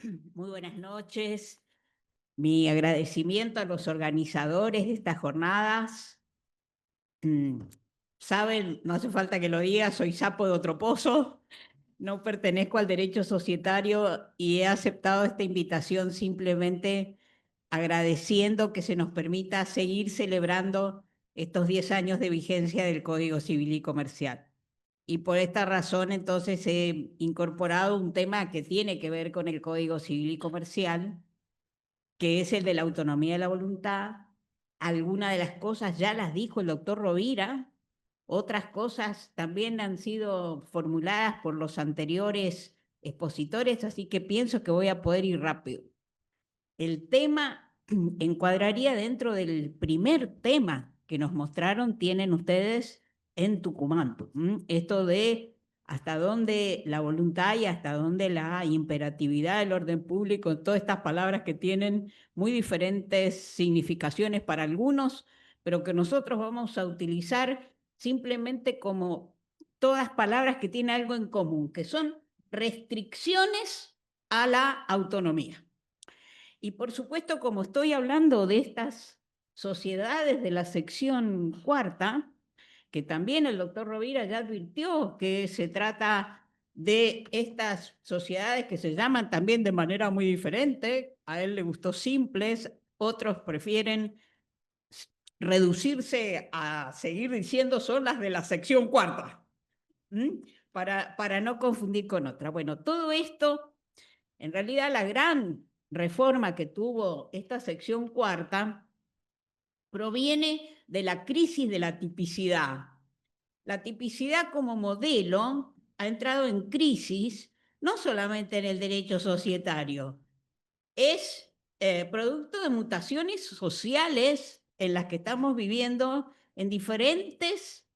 Muy buenas noches. Mi agradecimiento a los organizadores de estas jornadas. Mm, Saben, no hace falta que lo diga, soy sapo de otro pozo, no pertenezco al derecho societario y he aceptado esta invitación simplemente agradeciendo que se nos permita seguir celebrando estos 10 años de vigencia del Código Civil y Comercial. Y por esta razón, entonces, he incorporado un tema que tiene que ver con el Código Civil y Comercial, que es el de la autonomía de la voluntad. Algunas de las cosas ya las dijo el doctor Rovira, otras cosas también han sido formuladas por los anteriores expositores, así que pienso que voy a poder ir rápido. El tema encuadraría dentro del primer tema que nos mostraron, tienen ustedes en Tucumán. Esto de hasta dónde la voluntad y hasta dónde la imperatividad del orden público, todas estas palabras que tienen muy diferentes significaciones para algunos, pero que nosotros vamos a utilizar simplemente como todas palabras que tienen algo en común, que son restricciones a la autonomía. Y por supuesto, como estoy hablando de estas sociedades de la sección cuarta, que también el doctor Rovira ya advirtió que se trata de estas sociedades que se llaman también de manera muy diferente, a él le gustó simples, otros prefieren reducirse a seguir diciendo son las de la sección cuarta, para no confundir con otra. Bueno, todo esto, en realidad la gran reforma que tuvo esta sección cuarta proviene de la crisis de la tipicidad. La tipicidad como modelo ha entrado en crisis no solamente en el derecho societario, es producto de mutaciones sociales en las que estamos viviendo en diferentes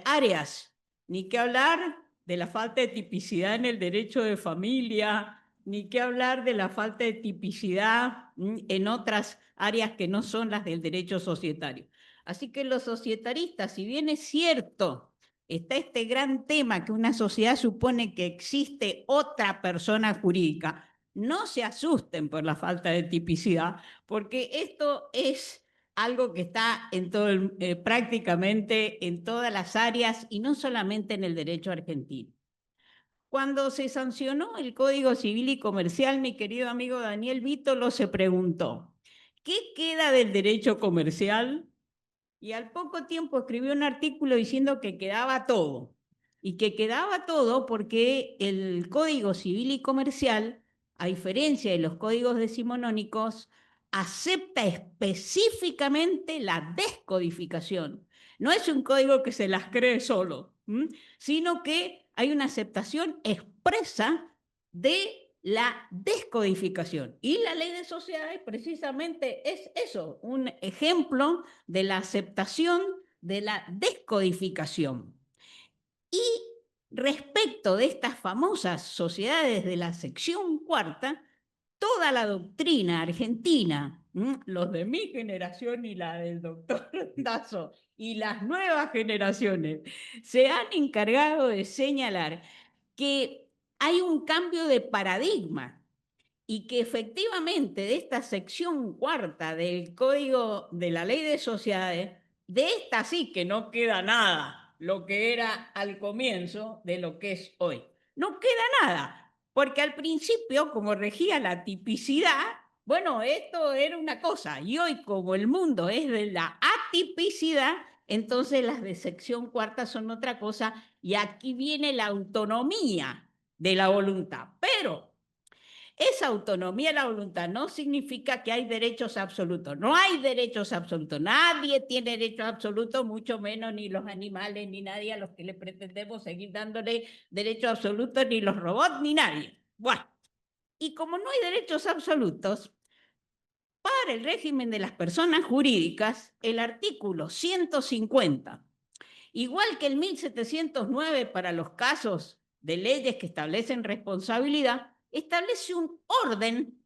áreas. Ni que hablar de la falta de tipicidad en el derecho de familia, ni que hablar de la falta de tipicidad en otras áreas que no son las del derecho societario. Así que los societaristas, si bien es cierto, está este gran tema que una sociedad supone que existe otra persona jurídica, no se asusten por la falta de tipicidad, porque esto es algo que está en todo prácticamente en todas las áreas y no solamente en el derecho argentino. Cuando se sancionó el Código Civil y Comercial, mi querido amigo Daniel Vítolo se preguntó, ¿qué queda del derecho comercial? Y al poco tiempo escribió un artículo diciendo que quedaba todo. Y que quedaba todo porque el Código Civil y Comercial, a diferencia de los códigos decimonónicos, acepta específicamente la descodificación. No es un código que se las cree solo, sino que hay una aceptación expresa de la descodificación. Y la ley de sociedades precisamente es eso, un ejemplo de la aceptación de la descodificación. Y respecto de estas famosas sociedades de la sección cuarta, toda la doctrina argentina, los de mi generación y la del doctor Dazo, y las nuevas generaciones, se han encargado de señalar que hay un cambio de paradigma y que efectivamente de esta sección cuarta del Código de la Ley de Sociedades, de esta sí que no queda nada, lo que era al comienzo de lo que es hoy. No queda nada, porque al principio, como regía la tipicidad, bueno, esto era una cosa, y hoy como el mundo es de la atipicidad, entonces las de sección cuarta son otra cosa, y aquí viene la autonomía de la voluntad. Pero esa autonomía de la voluntad no significa que hay derechos absolutos. No hay derechos absolutos. Nadie tiene derechos absolutos, mucho menos ni los animales, ni nadie a los que le pretendemos seguir dándole derechos absolutos, ni los robots, ni nadie. Bueno, y como no hay derechos absolutos, para el régimen de las personas jurídicas, el artículo 150, igual que el 1709 para los casos de leyes que establecen responsabilidad, establece un orden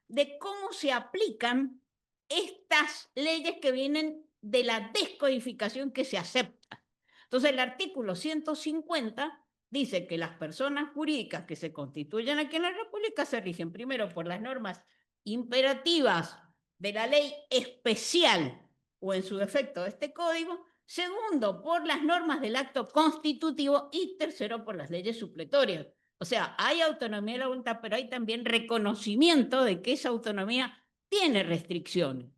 de cómo se aplican estas leyes que vienen de la descodificación que se acepta. Entonces, el artículo 150 dice que las personas jurídicas que se constituyen aquí en la República se rigen primero por las normas imperativas de la ley especial o en su defecto de este código, segundo por las normas del acto constitutivo y tercero por las leyes supletorias. O sea, hay autonomía de la voluntad, pero hay también reconocimiento de que esa autonomía tiene restricciones.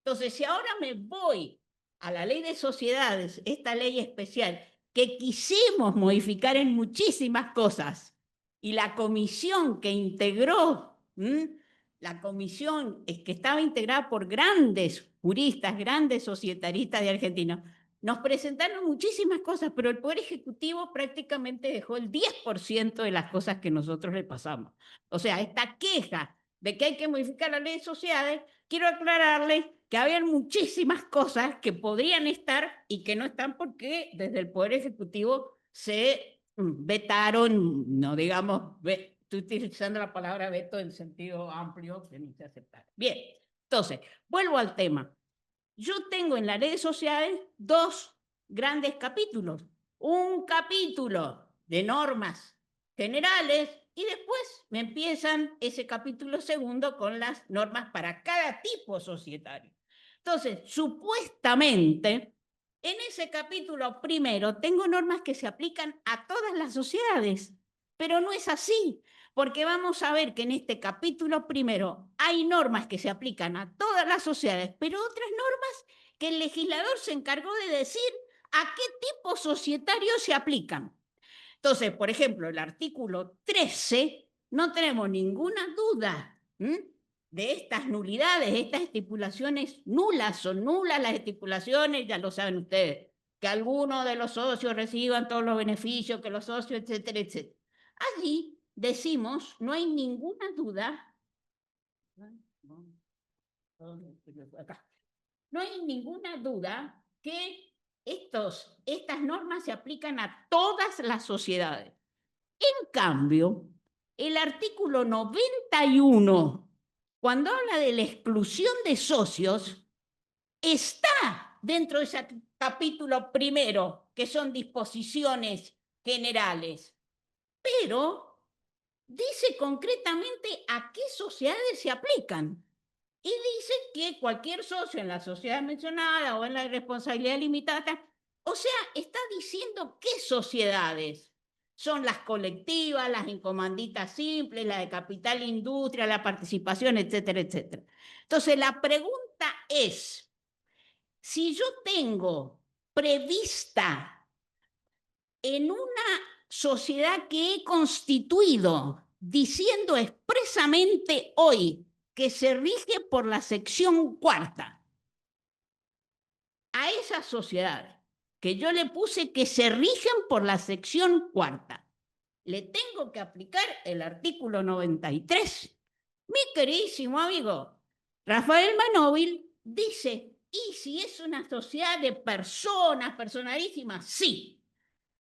Entonces, si ahora me voy a la ley de sociedades, esta ley especial, que quisimos modificar en muchísimas cosas, y la comisión que integró, la comisión que estaba integrada por grandes juristas, grandes societaristas de Argentina, nos presentaron muchísimas cosas, pero el Poder Ejecutivo prácticamente dejó el 10% de las cosas que nosotros le pasamos. O sea, esta queja de que hay que modificar la ley de sociedades, quiero aclararles que había muchísimas cosas que podrían estar y que no están porque desde el Poder Ejecutivo se vetaron, no digamos, estoy utilizando la palabra veto en sentido amplio que no se aceptaron. Bien, entonces, vuelvo al tema. Yo tengo en la ley de sociedades dos grandes capítulos. Un capítulo de normas generales y después me empiezan ese capítulo segundo con las normas para cada tipo societario. Entonces, supuestamente, en ese capítulo primero tengo normas que se aplican a todas las sociedades, pero no es así, porque vamos a ver que en este capítulo primero hay normas que se aplican a todas las sociedades, pero otras normas que el legislador se encargó de decir a qué tipo societario se aplican. Entonces, por ejemplo, el artículo 13, no tenemos ninguna duda de estas nulidades, estas estipulaciones nulas. Son nulas las estipulaciones, ya lo saben ustedes, que algunos de los socios reciban todos los beneficios, que los socios, etcétera, etcétera. Allí decimos, no hay ninguna duda, no hay ninguna duda que estas normas se aplican a todas las sociedades. En cambio, el artículo 91, cuando habla de la exclusión de socios, está dentro de ese capítulo primero, que son disposiciones generales, pero dice concretamente a qué sociedades se aplican. Y dice que cualquier socio en la sociedad mencionada o en la responsabilidad limitada, o sea, está diciendo qué sociedades son las colectivas, las en comandita simple, la de capital industria, la participación, etcétera, etcétera. Entonces, la pregunta es, si yo tengo prevista en una sociedad que he constituido diciendo expresamente hoy que se rige por la sección cuarta, a esas sociedades que yo le puse que se rigen por la sección cuarta, le tengo que aplicar el artículo 93. Mi queridísimo amigo Rafael Manóvil dice, y si es una sociedad de personas, personalísimas, sí,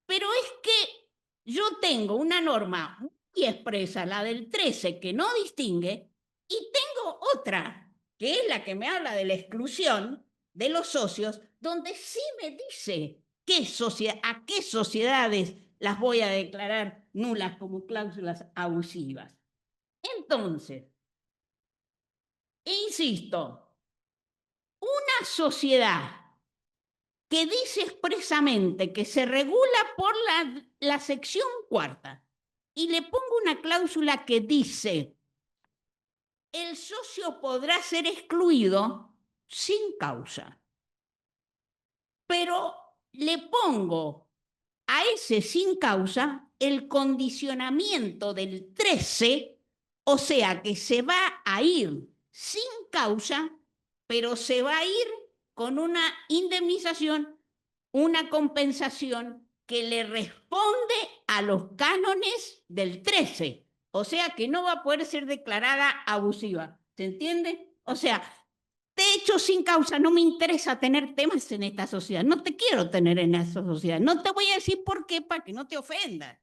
pero es que yo tengo una norma muy expresa, la del 13, que no distingue, y tengo otra, que es la que me habla de la exclusión de los socios, donde sí me dice a qué sociedades las voy a declarar nulas como cláusulas abusivas. Entonces, insisto, una sociedad que dice expresamente que se regula por la sección cuarta y le pongo una cláusula que dice el socio podrá ser excluido sin causa, pero le pongo a ese sin causa el condicionamiento del 13, o sea que se va a ir sin causa, pero se va a ir con una indemnización, una compensación que le responde a los cánones del 13, o sea que no va a poder ser declarada abusiva. ¿Se entiende? O sea, de hecho, sin causa, no me interesa tener temas en esta sociedad. No te quiero tener en esta sociedad. No te voy a decir por qué, para que no te ofendas.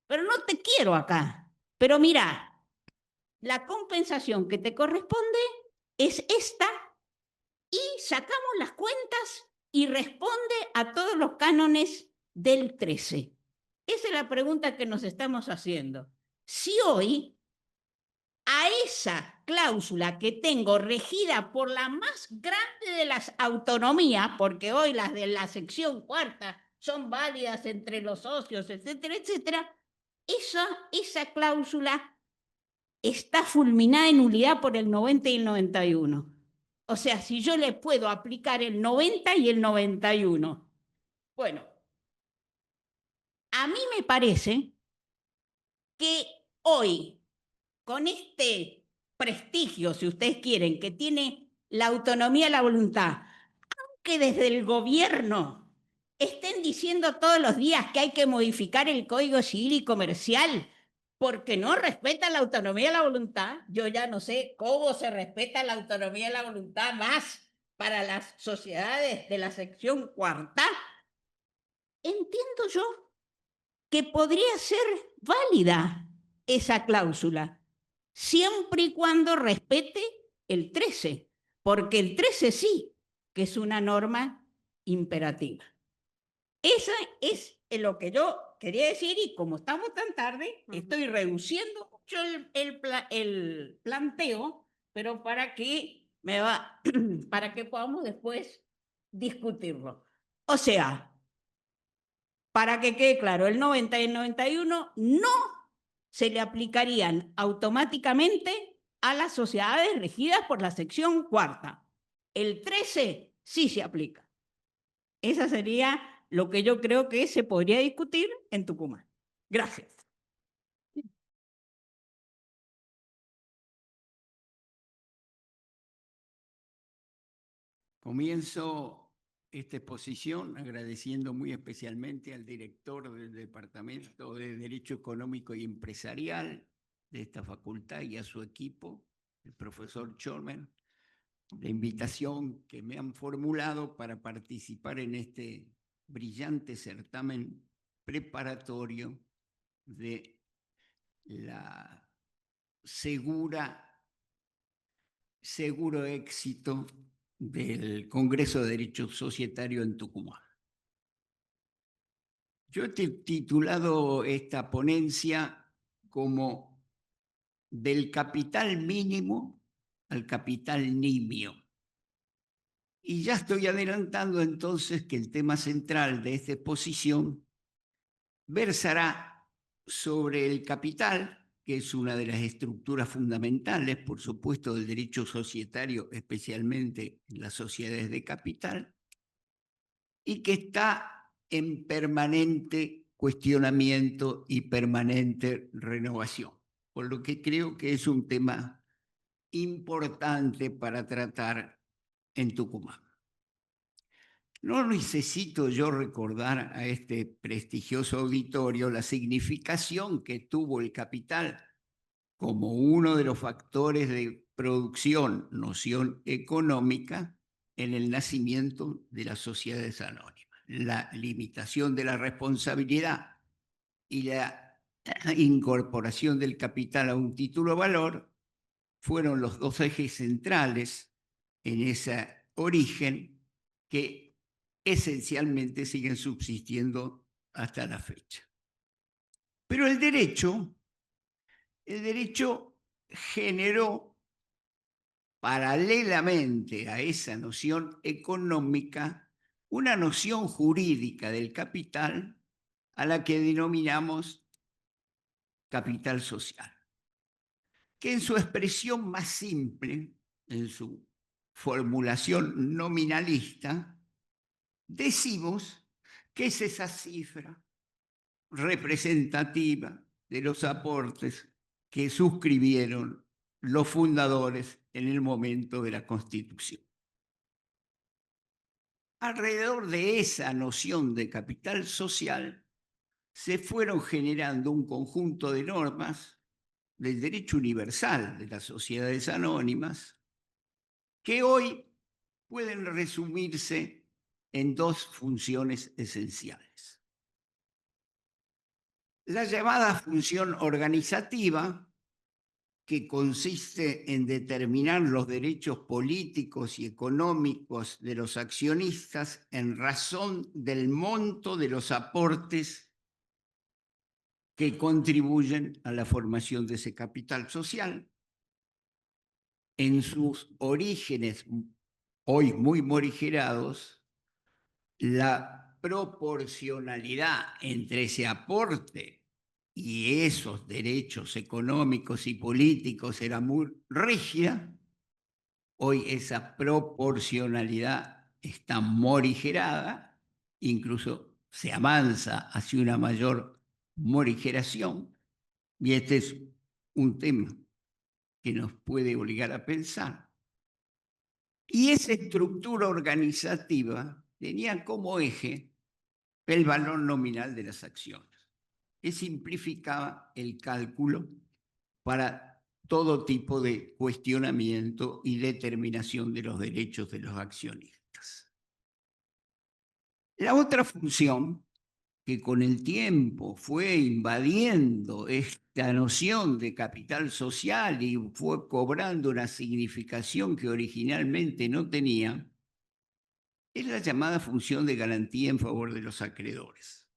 Pero no te quiero acá. Pero mira, la compensación que te corresponde es esta y sacamos las cuentas y responde a todos los cánones del 13. Esa es la pregunta que nos estamos haciendo. Si hoy a esa cláusula que tengo regida por la más grande de las autonomías, porque hoy las de la sección cuarta son válidas entre los socios, etcétera, etcétera, esa cláusula está fulminada en nulidad por el 90 y el 91. O sea, si yo le puedo aplicar el 90 y el 91. Bueno, a mí me parece que hoy, con este prestigio, si ustedes quieren, que tiene la autonomía y la voluntad, que desde el gobierno estén diciendo todos los días que hay que modificar el Código Civil y Comercial porque no respeta la autonomía y la voluntad, yo ya no sé cómo se respeta la autonomía y la voluntad más para las sociedades de la sección cuarta. Entiendo yo que podría ser válida esa cláusula, siempre y cuando respete el 13, porque el 13 sí, que es una norma imperativa. Eso es lo que yo quería decir y como estamos tan tarde, estoy reduciendo mucho el planteo, pero para que podamos después discutirlo. O sea, para que quede claro, el 90 y el 91 no se le aplicarían automáticamente a las sociedades regidas por la sección cuarta. El 13 sí se aplica. Esa sería lo que yo creo que se podría discutir en Tucumán. Gracias. Comienzo esta exposición agradeciendo muy especialmente al director del Departamento de Derecho Económico y Empresarial de esta facultad y a su equipo, el profesor Schorman, la invitación que me han formulado para participar en este brillante certamen preparatorio de la seguro éxito del Congreso de Derecho Societario en Tucumán. Yo he titulado esta ponencia como del capital mínimo al capital nimio. Y ya estoy adelantando entonces que el tema central de esta exposición versará sobre el capital, que es una de las estructuras fundamentales, por supuesto, del derecho societario, especialmente en las sociedades de capital, y que está en permanente cuestionamiento y permanente renovación, por lo que creo que es un tema importante para tratar en Tucumán. No necesito yo recordar a este prestigioso auditorio la significación que tuvo el capital como uno de los factores de producción, noción económica, en el nacimiento de las sociedades anónimas. La limitación de la responsabilidad y la incorporación del capital a un título de valor fueron los dos ejes centrales en ese origen que esencialmente siguen subsistiendo hasta la fecha. Pero el derecho generó paralelamente a esa noción económica una noción jurídica del capital a la que denominamos capital social, que en su expresión más simple, en su formulación nominalista, decimos que es esa cifra representativa de los aportes que suscribieron los fundadores en el momento de la Constitución. Alrededor de esa noción de capital social se fueron generando un conjunto de normas del derecho universal de las sociedades anónimas que hoy pueden resumirse en dos funciones esenciales. La llamada función organizativa, que consiste en determinar los derechos políticos y económicos de los accionistas en razón del monto de los aportes que contribuyen a la formación de ese capital social. En sus orígenes, hoy muy morigerados, la proporcionalidad entre ese aporte y esos derechos económicos y políticos era muy rígida. Hoy esa proporcionalidad está morigerada, incluso se avanza hacia una mayor morigeración, y este es un tema que nos puede obligar a pensar. Y esa estructura organizativa tenía como eje el valor nominal de las acciones, que simplificaba el cálculo para todo tipo de cuestionamiento y determinación de los derechos de los accionistas. La otra función que con el tiempo fue invadiendo esta noción de capital social y fue cobrando una significación que originalmente no tenía, es la llamada función de garantía en favor de los acreedores.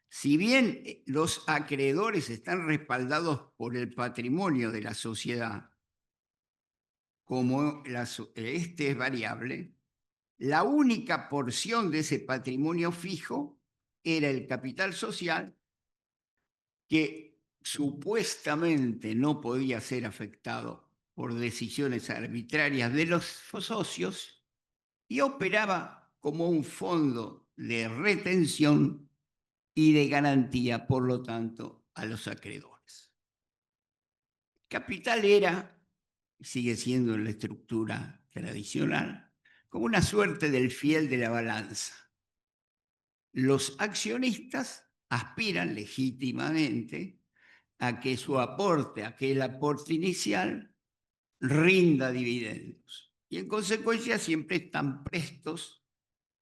Si bien los acreedores están respaldados por el patrimonio de la sociedad, como este es variable, la única porción de ese patrimonio fijo era el capital social, que supuestamente no podía ser afectado por decisiones arbitrarias de los socios y operaba como un fondo de retención y de garantía, por lo tanto, a los acreedores. Capital era, sigue siendo en la estructura tradicional, como una suerte del fiel de la balanza. Los accionistas aspiran legítimamente a que su aporte, aquel aporte inicial, rinda dividendos. Y en consecuencia siempre están prestos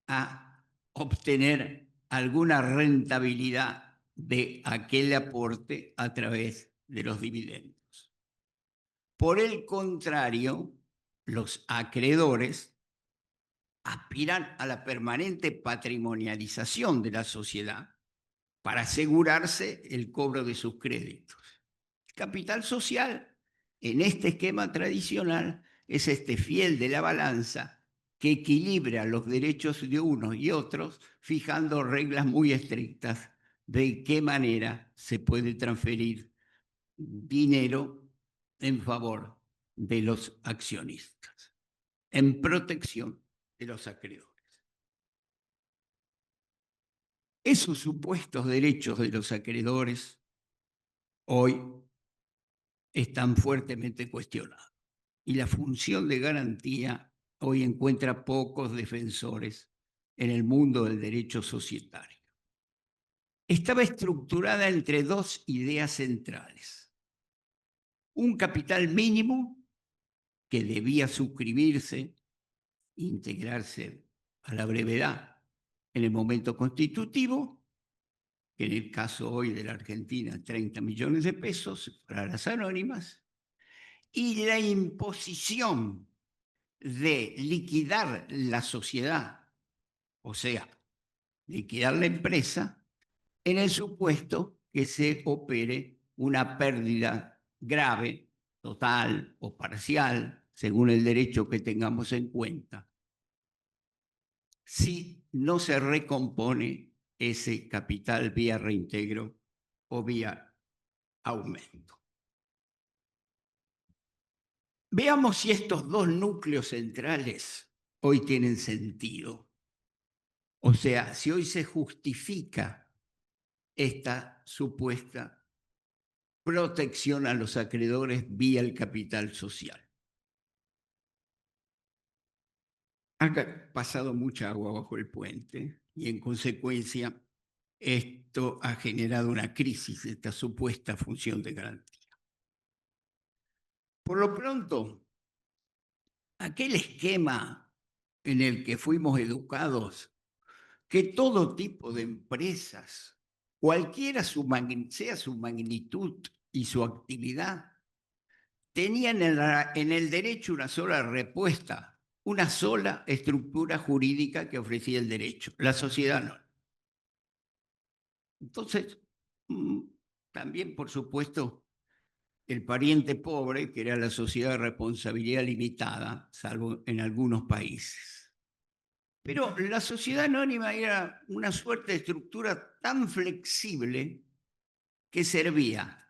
a obtener alguna rentabilidad de aquel aporte a través de los dividendos. Por el contrario, los acreedores aspiran a la permanente patrimonialización de la sociedad para asegurarse el cobro de sus créditos. El capital social, en este esquema tradicional, es este fiel de la balanza que equilibra los derechos de unos y otros, fijando reglas muy estrictas de qué manera se puede transferir dinero en favor de los accionistas, en protección de los acreedores. Esos supuestos derechos de los acreedores hoy están fuertemente cuestionados y la función de garantía hoy encuentra pocos defensores en el mundo del derecho societario. Estaba estructurada entre dos ideas centrales: un capital mínimo que debía suscribirse, integrarse a la brevedad en el momento constitutivo, que en el caso hoy de la Argentina, 30 millones de pesos para las anónimas, y la imposición de liquidar la sociedad, o sea, liquidar la empresa, en el supuesto que se opere una pérdida grave, total o parcial, según el derecho que tengamos en cuenta, si no se recompone ese capital vía reintegro o vía aumento. Veamos si estos dos núcleos centrales hoy tienen sentido. O sea, si hoy se justifica esta supuesta protección a los acreedores vía el capital social. Ha pasado mucha agua bajo el puente y en consecuencia esto ha generado una crisis de esta supuesta función de garantía. Por lo pronto, aquel esquema en el que fuimos educados, que todo tipo de empresas, cualquiera sea su magnitud y su actividad, tenían en el derecho una sola respuesta, una sola estructura jurídica que ofrecía el derecho. La sociedad no. Entonces, mm, también, por supuesto, el pariente pobre, que era la sociedad de responsabilidad limitada, salvo en algunos países. Pero la sociedad anónima era una suerte de estructura tan flexible que servía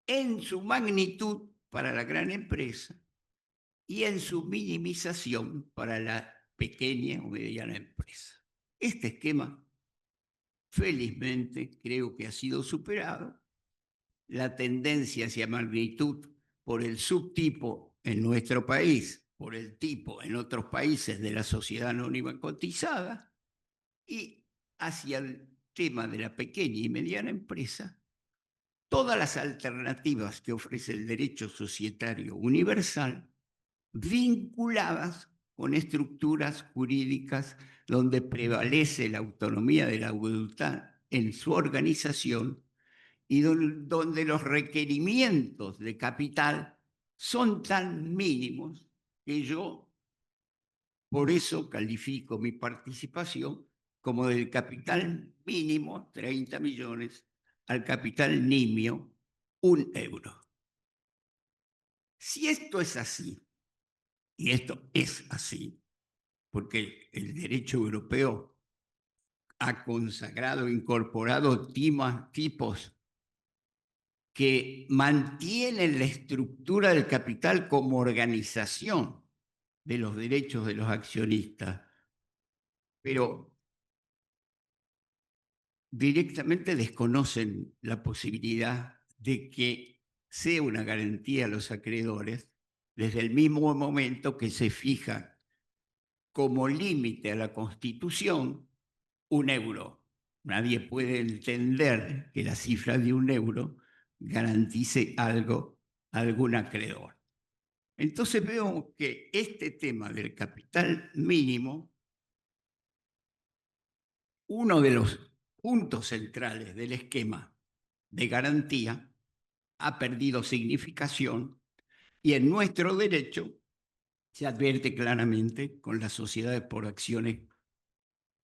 en su magnitud para la gran empresa y en su minimización para la pequeña o mediana empresa. Este esquema, felizmente, creo que ha sido superado. La tendencia hacia magnitud por el subtipo en nuestro país, por el tipo en otros países de la sociedad anónima cotizada, y hacia el tema de la pequeña y mediana empresa, todas las alternativas que ofrece el derecho societario universal, vinculadas con estructuras jurídicas donde prevalece la autonomía de la voluntad en su organización y donde los requerimientos de capital son tan mínimos que yo por eso califico mi participación como del capital mínimo, 30 millones, al capital nimio, 1 euro. Si esto es así, y esto es así, porque el derecho europeo ha consagrado, incorporado tipos que mantienen la estructura del capital como organización de los derechos de los accionistas, pero directamente desconocen la posibilidad de que sea una garantía a los acreedores desde el mismo momento que se fija como límite a la Constitución 1 euro. Nadie puede entender que la cifra de 1 euro garantice algo a algún acreedor. Entonces veo que este tema del capital mínimo, uno de los puntos centrales del esquema de garantía, ha perdido significación y en nuestro derecho se advierte claramente con las sociedades por acciones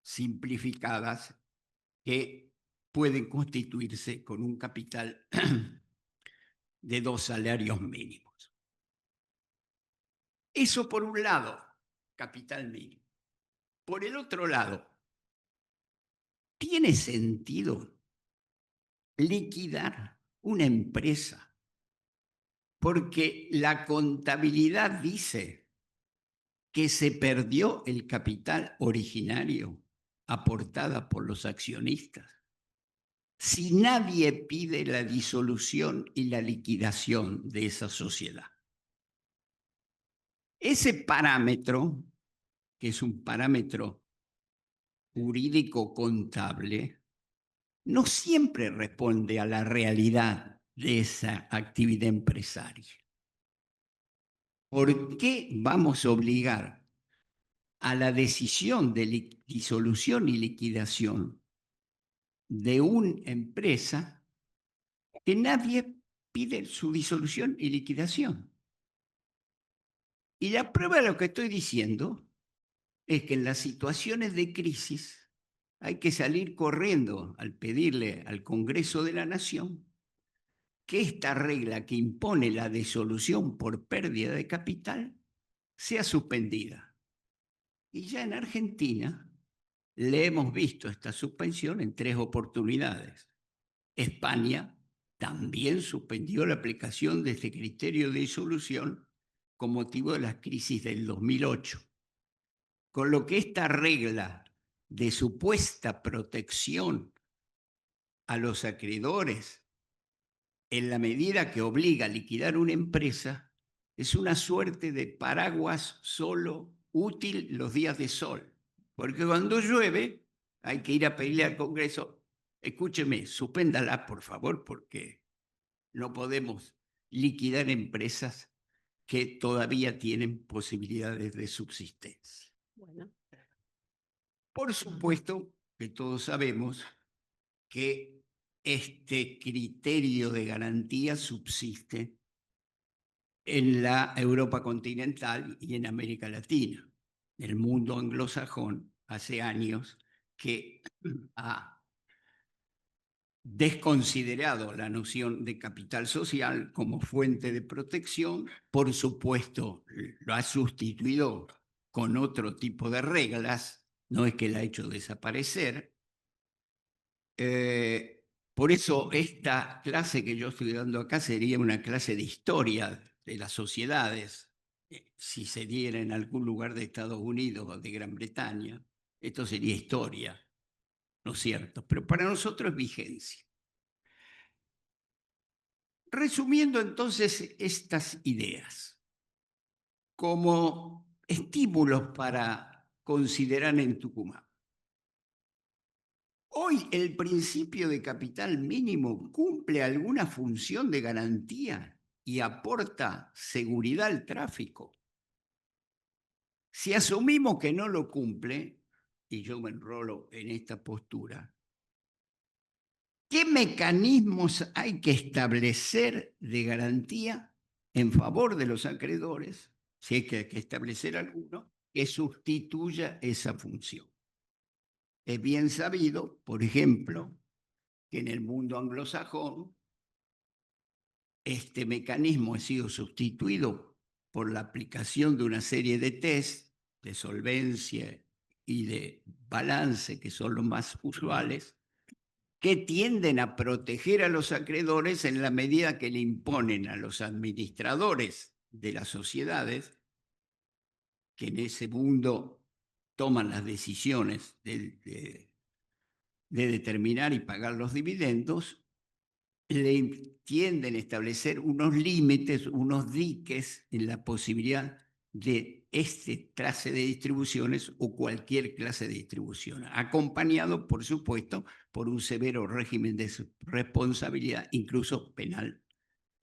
simplificadas que pueden constituirse con un capital de 2 salarios mínimos. Eso por un lado, capital mínimo. Por el otro lado, ¿tiene sentido liquidar una empresa porque la contabilidad dice que se perdió el capital originario aportada por los accionistas? Si nadie pide la disolución y la liquidación de esa sociedad. Ese parámetro, que es un parámetro jurídico contable, no siempre responde a la realidad de esa actividad empresaria. ¿Por qué vamos a obligar a la decisión de disolución y liquidación de una empresa que nadie pide su disolución y liquidación? Y la prueba de lo que estoy diciendo es que en las situaciones de crisis hay que salir corriendo al pedirle al Congreso de la Nación que esta regla que impone la disolución por pérdida de capital sea suspendida. Y ya en Argentina le hemos visto esta suspensión en 3 oportunidades. España también suspendió la aplicación de este criterio de disolución con motivo de la crisis del 2008. Con lo que esta regla de supuesta protección a los acreedores en la medida que obliga a liquidar una empresa es una suerte de paraguas solo útil los días de sol. Porque cuando llueve hay que ir a pedirle al Congreso, escúcheme, suspéndala por favor porque no podemos liquidar empresas que todavía tienen posibilidades de subsistencia. Bueno. Por supuesto que todos sabemos que este criterio de garantía subsiste en la Europa continental y en América Latina. El mundo anglosajón hace años que ha desconsiderado la noción de capital social como fuente de protección, por supuesto lo ha sustituido con otro tipo de reglas, no es que la ha hecho desaparecer. Por eso esta clase que yo estoy dando acá sería una clase de historia de las sociedades, si se diera en algún lugar de Estados Unidos o de Gran Bretaña, esto sería historia, ¿no es cierto? Pero para nosotros es vigencia. Resumiendo entonces estas ideas como estímulos para considerar en Tucumán. Hoy el principio de capital mínimo cumple alguna función de garantía y aporta seguridad al tráfico. Si asumimos que no lo cumple, y yo me enrolo en esta postura, ¿qué mecanismos hay que establecer de garantía en favor de los acreedores, si es que hay que establecer alguno, que sustituya esa función? Es bien sabido, por ejemplo, que en el mundo anglosajón este mecanismo ha sido sustituido por la aplicación de una serie de test de solvencia y de balance, que son los más usuales, que tienden a proteger a los acreedores en la medida que le imponen a los administradores de las sociedades, que en ese mundo toman las decisiones de determinar y pagar los dividendos, le tienden a establecer unos límites, unos diques en la posibilidad de esta clase de distribuciones o cualquier clase de distribución, acompañado, por supuesto, por un severo régimen de responsabilidad, incluso penal,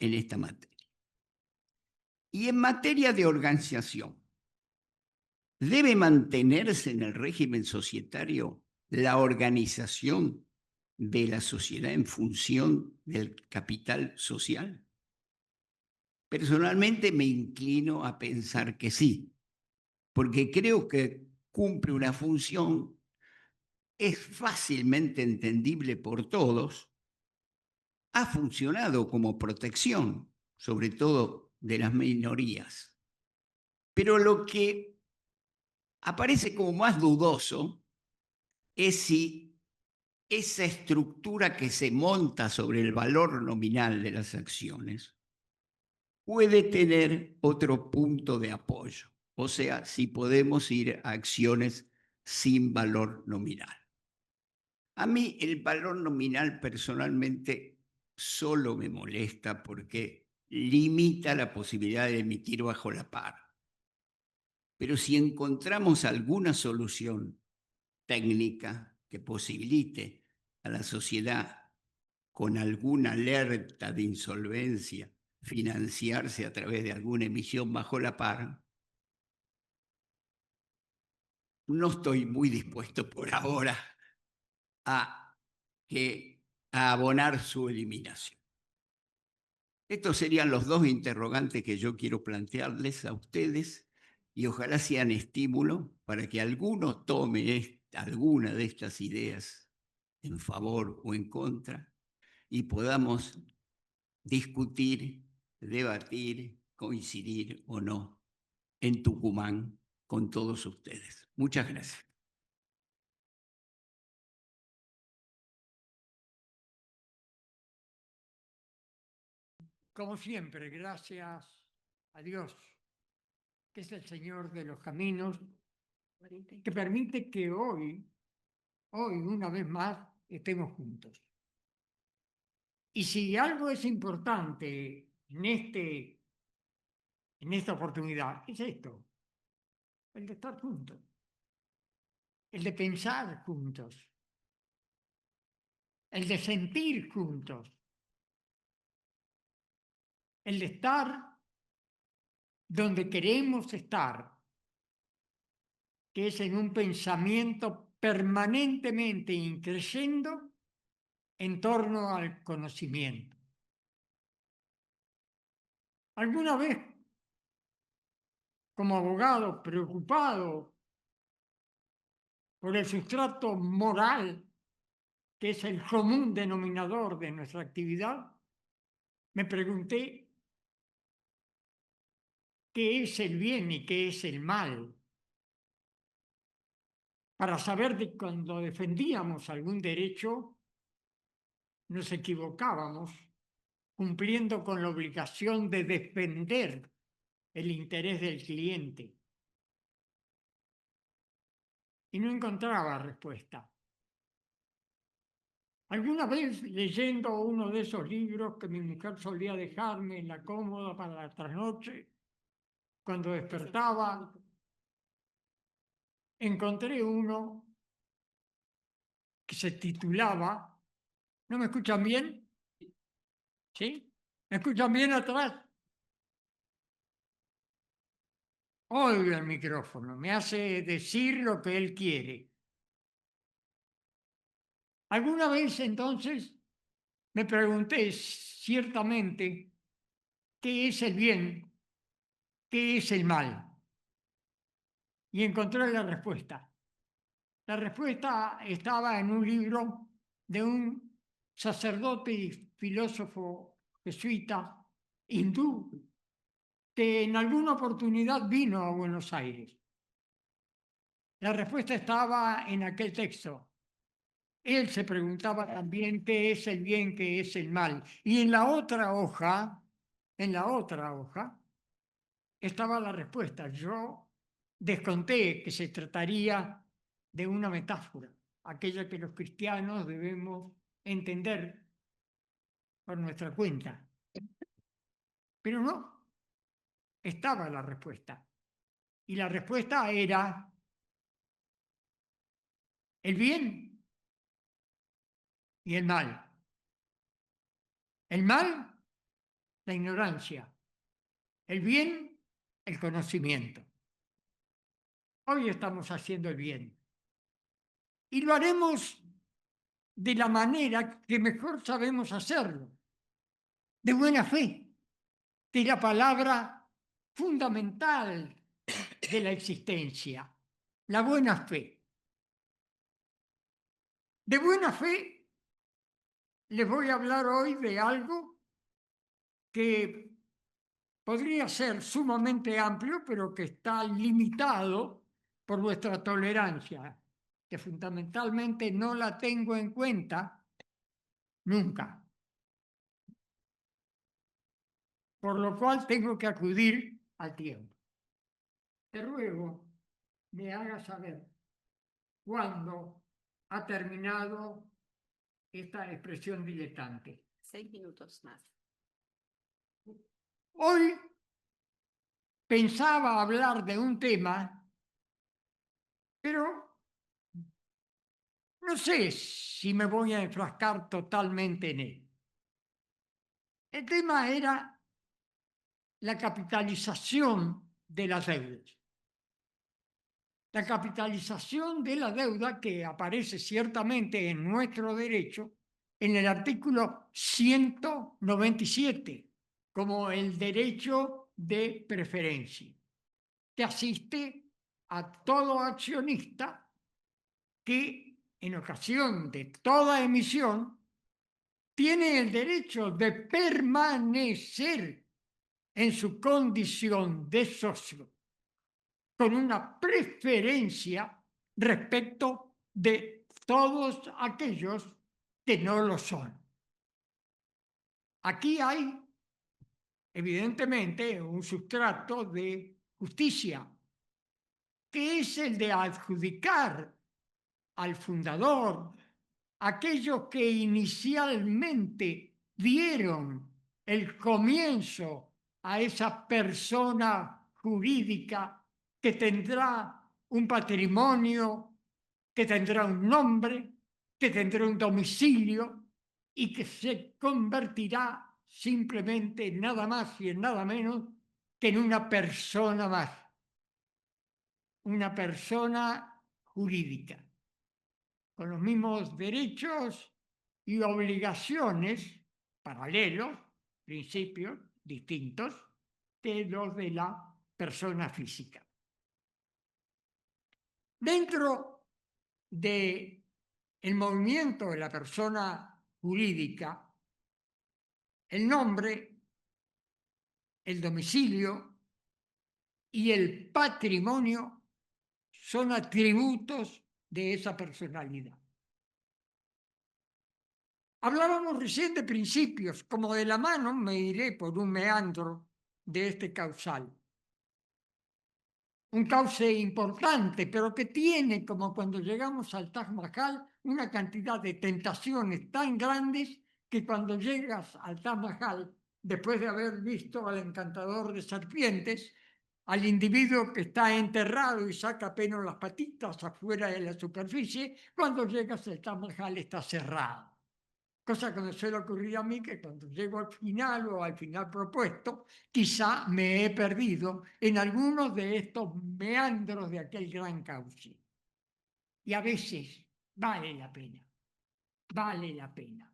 en esta materia. Y en materia de organización, ¿debe mantenerse en el régimen societario la organización de la sociedad en función del capital social? Personalmente me inclino a pensar que sí, porque creo que cumple una función, es fácilmente entendible por todos, ha funcionado como protección, sobre todo de las minorías. Pero lo que aparece como más dudoso es si esa estructura que se monta sobre el valor nominal de las acciones puede tener otro punto de apoyo, o sea, si podemos ir a acciones sin valor nominal. A mí el valor nominal personalmente solo me molesta porque limita la posibilidad de emitir bajo la par. Pero si encontramos alguna solución técnica que posibilite a la sociedad con alguna alerta de insolvencia financiarse a través de alguna emisión bajo la par, no estoy muy dispuesto por ahora a, a abonar su eliminación. Estos serían los dos interrogantes que yo quiero plantearles a ustedes y ojalá sean estímulo para que alguno tome alguna de estas ideas en favor o en contra y podamos discutir, debatir, coincidir o no en Tucumán con todos ustedes. Muchas gracias. Como siempre, gracias a Dios, que es el Señor de los caminos, que permite que hoy, una vez más, estemos juntos. Y si algo es importante en esta oportunidad, es esto, el de estar juntos, el de pensar juntos, el de sentir juntos, el de estar donde queremos estar, que es en un pensamiento permanentemente increciendo en torno al conocimiento. Alguna vez, como abogado preocupado por el sustrato moral que es el común denominador de nuestra actividad, me pregunté qué es el bien y qué es el mal, para saber que cuando defendíamos algún derecho nos equivocábamos, cumpliendo con la obligación de defender el interés del cliente. Y no encontraba respuesta. Alguna vez leyendo uno de esos libros que mi mujer solía dejarme en la cómoda para la trasnoche, cuando despertaba, encontré uno que se titulaba, ¿no me escuchan bien? ¿Sí? ¿Me escuchan bien atrás? Oiga el micrófono, me hace decir lo que él quiere. Alguna vez entonces me pregunté ciertamente qué es el bien, qué es el mal. Y encontré la respuesta. La respuesta estaba en un libro de un sacerdote y filósofo jesuita hindú que en alguna oportunidad vino a Buenos Aires. La respuesta estaba en aquel texto. Él se preguntaba también qué es el bien, qué es el mal. Y en la otra hoja, estaba la respuesta. Yo desconté que se trataría de una metáfora, aquella que los cristianos debemos entender por nuestra cuenta. Pero no, estaba la respuesta. Y la respuesta era el bien y el mal. El mal, la ignorancia. El bien, el conocimiento. Hoy estamos haciendo el bien. Y lo haremos de la manera que mejor sabemos hacerlo, de buena fe, de la palabra fundamental de la existencia, la buena fe. De buena fe les voy a hablar hoy de algo que podría ser sumamente amplio, pero que está limitado por nuestra tolerancia, que fundamentalmente no la tengo en cuenta nunca. Por lo cual tengo que acudir al tiempo. Te ruego me hagas saber cuándo ha terminado esta expresión diletante. 6 minutos más. Hoy pensaba hablar de un tema, pero no sé si me voy a enfrascar totalmente en él. El tema era la capitalización de las deudas. La capitalización de la deuda que aparece ciertamente en nuestro derecho en el artículo 197 como el derecho de preferencia, que asiste a todo accionista que en ocasión de toda emisión tiene el derecho de permanecer en su condición de socio con una preferencia respecto de todos aquellos que no lo son. Aquí hay, evidentemente, un sustrato de justicia, que es el de adjudicar al fundador aquellos que inicialmente dieron el comienzo a esa persona jurídica que tendrá un patrimonio, que tendrá un nombre, que tendrá un domicilio y que se convertirá simplemente en nada más y en nada menos que en una persona más, una persona jurídica, con los mismos derechos y obligaciones paralelos, principios distintos, que los de la persona física. Dentro de el movimiento de la persona jurídica, el nombre, el domicilio y el patrimonio son atributos de esa personalidad. Hablábamos recién de principios, como de la mano me iré por un meandro de este causal. Un cauce importante, pero que tiene, como cuando llegamos al Taj Mahal, una cantidad de tentaciones tan grandes que cuando llegas al Taj Mahal, después de haber visto al encantador de serpientes, al individuo que está enterrado y saca apenas las patitas afuera de la superficie, cuando llegas al Taj Mahal está cerrado. Cosa que me suele ocurrir a mí, que cuando llego al final o al final propuesto, quizá me he perdido en algunos de estos meandros de aquel gran cauce. Y a veces vale la pena, vale la pena.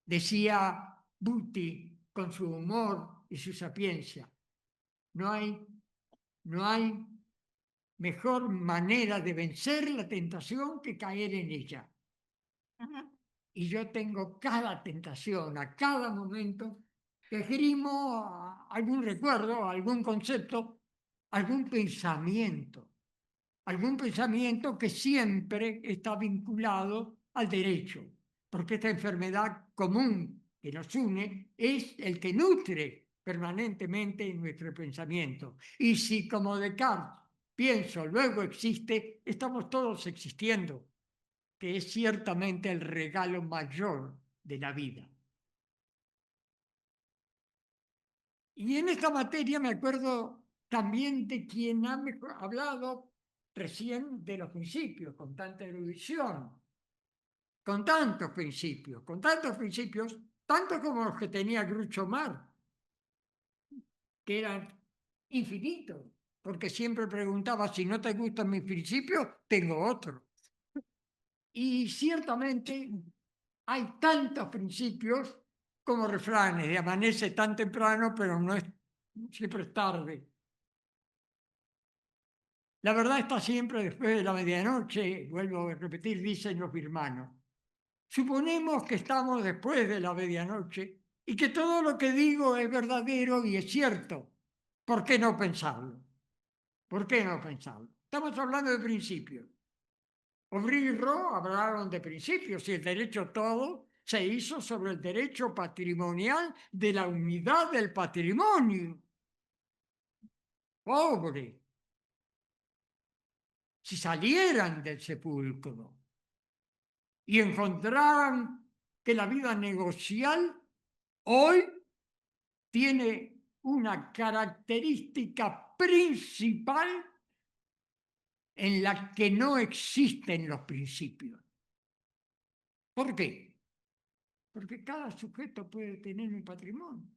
Decía Buti con su humor y su sapiencia, no hay mejor manera de vencer la tentación que caer en ella. Y yo tengo cada tentación, a cada momento, que esgrimo algún recuerdo, algún concepto, algún pensamiento que siempre está vinculado al derecho, porque esta enfermedad común que nos une es el que nutre permanentemente nuestro pensamiento. Y si, como Descartes, pienso, luego existe, estamos todos existiendo, que es ciertamente el regalo mayor de la vida. Y en esta materia me acuerdo también de quien ha hablado recién de los principios, con tanta erudición, con tantos principios, tanto como los que tenía Groucho Marx, que eran infinitos, porque siempre preguntaba, si no te gustan mis principios, tengo otro. Y ciertamente hay tantos principios como refranes, de amanece tan temprano, pero no es, siempre es tarde. La verdad está siempre después de la medianoche, vuelvo a repetir, dicen los birmanos. Suponemos que estamos después de la medianoche y que todo lo que digo es verdadero y es cierto. ¿Por qué no pensarlo? ¿Por qué no pensarlo? Estamos hablando de principios. Aubry y Roe hablaron de principios y el derecho todo se hizo sobre el derecho patrimonial de la unidad del patrimonio. Pobre. Si salieran del sepulcro y encontraran que la vida negocial hoy tiene una característica principal en la que no existen los principios. ¿Por qué? Porque cada sujeto puede tener un patrimonio.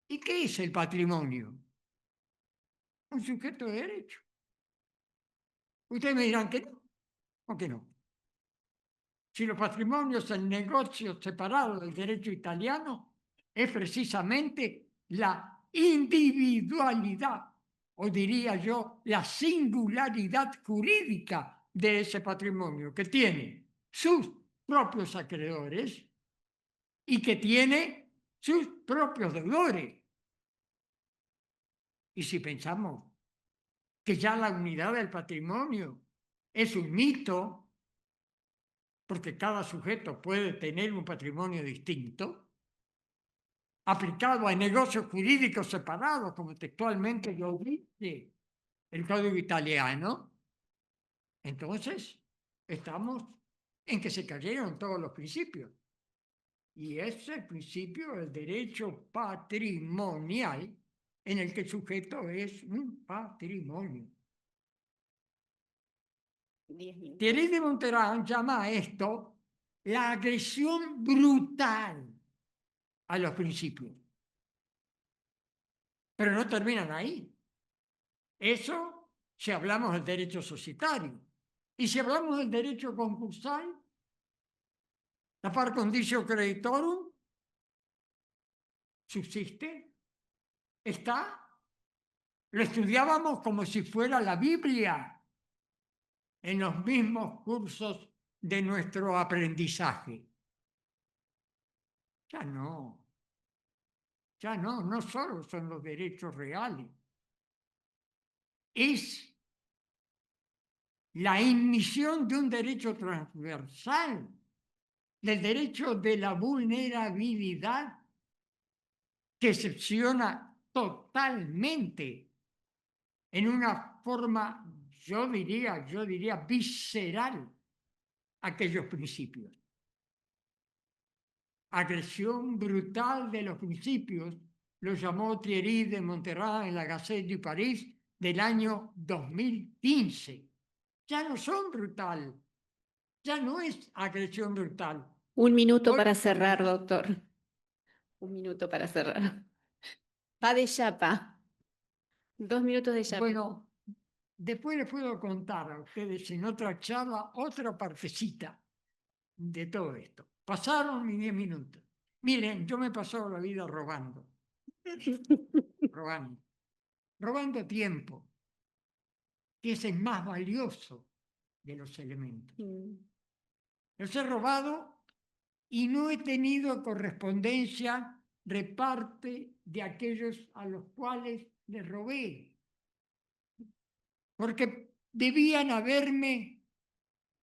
¿Y qué es el patrimonio? Un sujeto de derecho. Ustedes me dirán que no, o que no. Si los patrimonios en negocios separados del derecho italiano es precisamente la individualidad, o diría yo, la singularidad jurídica de ese patrimonio, que tiene sus propios acreedores y que tiene sus propios deudores. Y si pensamos que ya la unidad del patrimonio es un mito, porque cada sujeto puede tener un patrimonio distinto, aplicado a negocios jurídicos separados, como textualmente lo dice el Código Italiano, entonces estamos en que se cayeron todos los principios. Y ese es el principio del derecho patrimonial, en el que el sujeto es un patrimonio. Thierry de Monterán llama a esto la agresión brutal a los principios. Pero no terminan ahí. Eso si hablamos del derecho societario. Y si hablamos del derecho concursal, la par condicio creditorum subsiste, está. Lo estudiábamos como si fuera la Biblia. en los mismos cursos de nuestro aprendizaje. Ya no, no solo son los derechos reales, es la inmisión de un derecho transversal, del derecho de la vulnerabilidad, que excepciona totalmente en una forma, yo diría visceral, aquellos principios. Agresión brutal de los principios, lo llamó Thierry de Monterrey en la Gazette du Paris del año 2015. Ya no son brutal, ya no es agresión brutal. Un minuto Hoy- para cerrar, doctor. Un minuto para cerrar. Va de chapa. 2 minutos de chapa. Bueno, después les puedo contar a ustedes en otra charla otra partecita de todo esto. Pasaron mis 10 minutos. Miren, yo me he pasado la vida robando, robando tiempo, que es el más valioso de los elementos. Los he robado y no he tenido correspondencia de parte de aquellos a los cuales les robé, porque debían haberme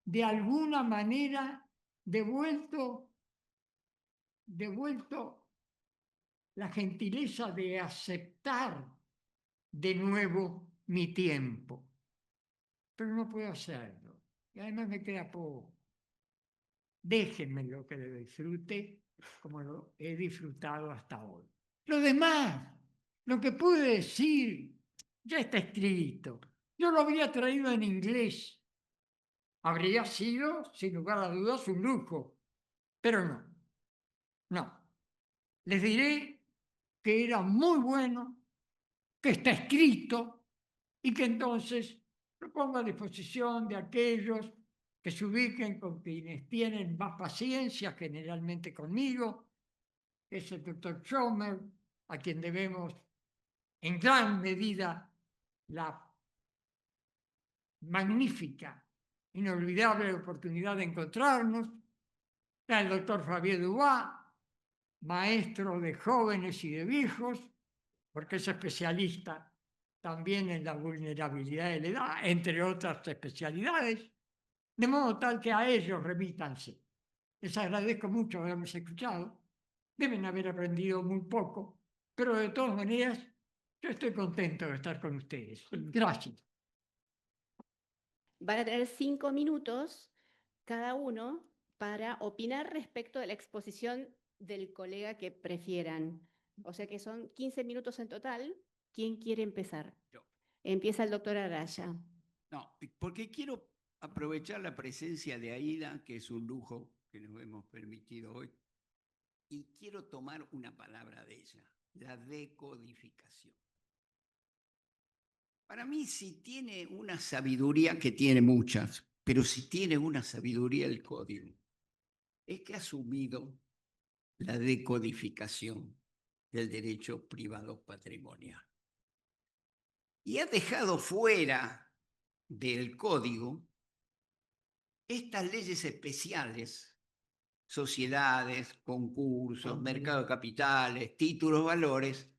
de alguna manera devuelto la gentileza de aceptar de nuevo mi tiempo. Pero no puedo hacerlo. Y además me queda poco. Déjenme lo que lo disfrute como lo he disfrutado hasta hoy. Lo demás, lo que pude decir, ya está escrito. Yo lo habría traído en inglés. Habría sido, sin lugar a dudas, un lujo. Pero no. No. Les diré que era muy bueno, que está escrito y que entonces lo pongo a disposición de aquellos que se ubiquen con quienes tienen más paciencia, generalmente conmigo, que es el doctor Schomer, a quien debemos en gran medida la magnífica, inolvidable oportunidad de encontrarnos, está el doctor Fabien Dubois, maestro de jóvenes y de viejos, porque es especialista también en la vulnerabilidad de la edad, entre otras especialidades, de modo tal que a ellos remítanse. Les agradezco mucho habernos escuchado, deben haber aprendido muy poco, pero de todas maneras yo estoy contento de estar con ustedes. Gracias. Van a tener 5 minutos cada uno para opinar respecto de la exposición del colega que prefieran. O sea que son 15 minutos en total. ¿Quién quiere empezar? Yo. Empieza el doctor Araya. No, porque quiero aprovechar la presencia de Aida, que es un lujo que nos hemos permitido hoy, y quiero tomar una palabra de ella, la decodificación. Para mí, si tiene una sabiduría, que tiene muchas, pero si tiene una sabiduría el código, es que ha asumido la decodificación del derecho privado patrimonial. Y ha dejado fuera del código estas leyes especiales, sociedades, concursos, mercado de capitales, títulos, valores,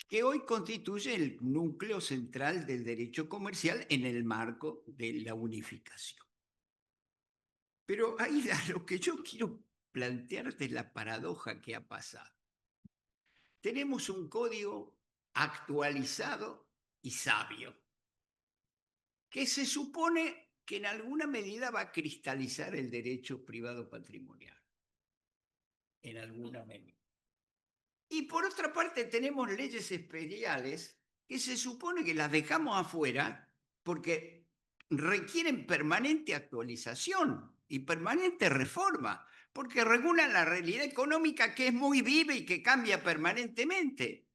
que hoy constituye el núcleo central del derecho comercial en el marco de la unificación. Pero ahí lo que yo quiero plantearte es la paradoja que ha pasado. Tenemos un código actualizado y sabio, que se supone que en alguna medida va a cristalizar el derecho privado patrimonial. En alguna medida. Y por otra parte tenemos leyes especiales que se supone que las dejamos afuera porque requieren permanente actualización y permanente reforma, porque regulan la realidad económica que es muy viva y que cambia permanentemente.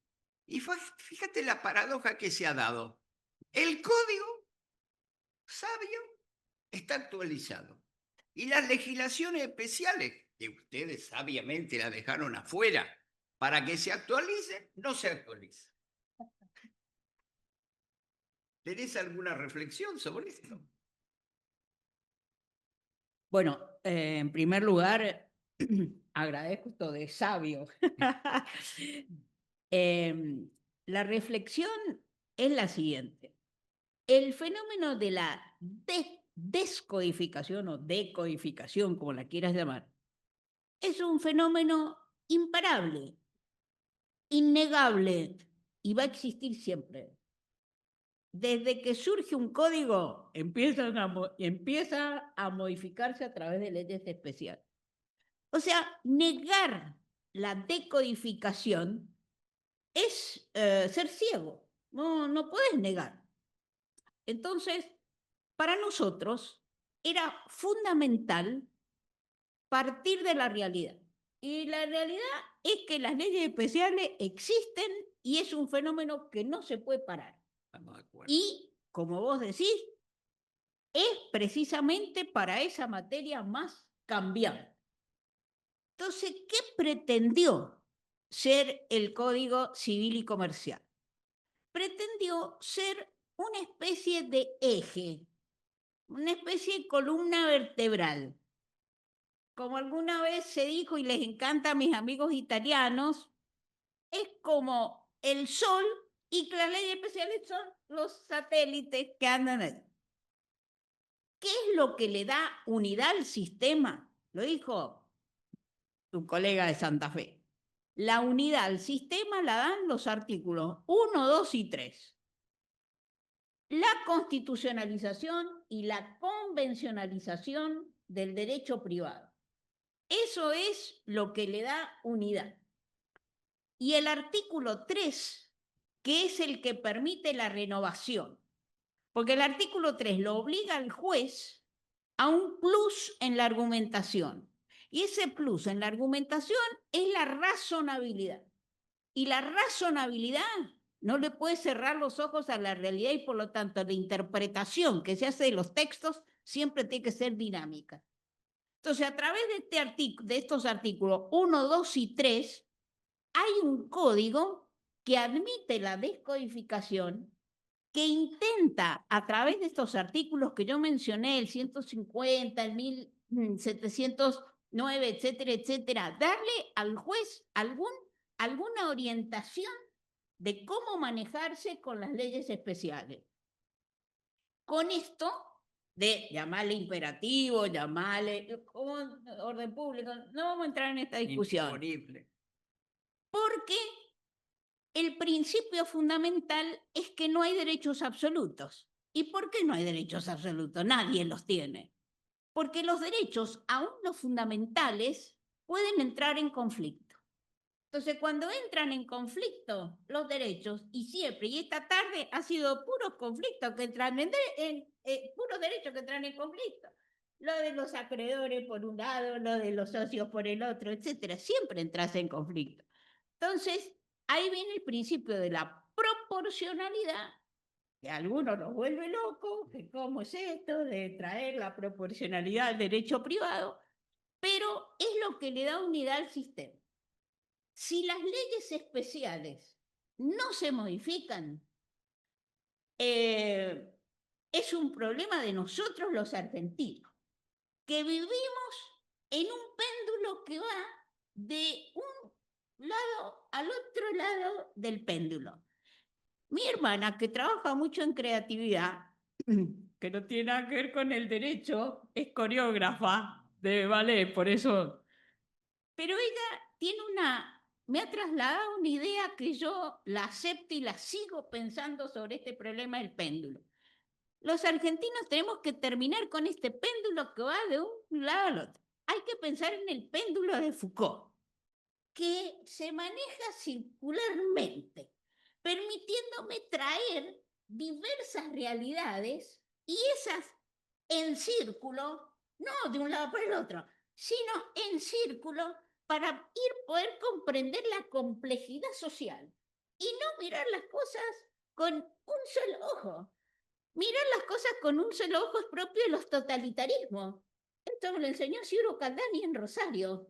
Y fíjate la paradoja que se ha dado. El código sabio está actualizado y las legislaciones especiales, que ustedes sabiamente las dejaron afuera, para que se actualice, no se actualiza. ¿Tenés alguna reflexión sobre esto? Bueno, en primer lugar, agradezco esto de sabio. La reflexión es la siguiente. El fenómeno de la descodificación o decodificación, como la quieras llamar, es un fenómeno imparable, innegable y va a existir siempre. Desde que surge un código, empieza a modificarse a través de leyes especiales. O sea, negar la decodificación es ser ciego. No puedes negar. Entonces, para nosotros era fundamental partir de la realidad. Y la realidad es que las leyes especiales existen y es un fenómeno que no se puede parar. Estamos de acuerdo. Y, como vos decís, es precisamente para esa materia más cambiante. Entonces, ¿qué pretendió ser el Código Civil y Comercial? Pretendió ser una especie de eje, una especie de columna vertebral. Como alguna vez se dijo y les encanta a mis amigos italianos, es como el Sol y que las leyes especiales son los satélites que andan ahí. ¿Qué es lo que le da unidad al sistema? Lo dijo tu colega de Santa Fe. La unidad al sistema la dan los artículos 1, 2 y 3. La constitucionalización y la convencionalización del derecho privado. Eso es lo que le da unidad. Y el artículo 3, que es el que permite la renovación. Porque el artículo 3 lo obliga al juez a un plus en la argumentación. Y ese plus en la argumentación es la razonabilidad. Y la razonabilidad no le puede cerrar los ojos a la realidad y por lo tanto la interpretación que se hace de los textos siempre tiene que ser dinámica. Entonces, a través de estos artículos 1, 2 y 3, hay un código que admite la descodificación, que intenta, a través de estos artículos que yo mencioné, el 150, el 1709, etcétera, etcétera, darle al juez alguna orientación de cómo manejarse con las leyes especiales. Con esto de llamarle imperativo, llamarle orden público, no vamos a entrar en esta discusión. Imponible. Porque el principio fundamental es que no hay derechos absolutos. ¿Y por qué no hay derechos absolutos? Nadie los tiene. Porque los derechos, aún los fundamentales, pueden entrar en conflicto. Entonces, cuando entran en conflicto los derechos, y siempre, y esta tarde ha sido puros conflictos que entran puros derechos que entran en conflicto. Lo de los acreedores por un lado, lo de los socios por el otro, etcétera, siempre entras en conflicto. Entonces, ahí viene el principio de la proporcionalidad, que a algunos nos vuelve locos, que cómo es esto de traer la proporcionalidad al derecho privado, pero es lo que le da unidad al sistema. Si las leyes especiales no se modifican, es un problema de nosotros los argentinos, que vivimos en un péndulo que va de un lado al otro lado del péndulo. Mi hermana, que trabaja mucho en creatividad, que no tiene nada que ver con el derecho, es coreógrafa de ballet, por eso. Pero ella me ha trasladado una idea que yo la acepto y la sigo pensando sobre este problema del péndulo. Los argentinos tenemos que terminar con este péndulo que va de un lado al otro. Hay que pensar en el péndulo de Foucault, que se maneja circularmente, permitiéndome traer diversas realidades y esas en círculo, no de un lado para el otro, sino en círculo para poder comprender la complejidad social y no mirar las cosas con un solo ojo. Mirar las cosas con un solo ojo es propio de los totalitarismos. Esto me lo enseñó Ciro Caldani en Rosario.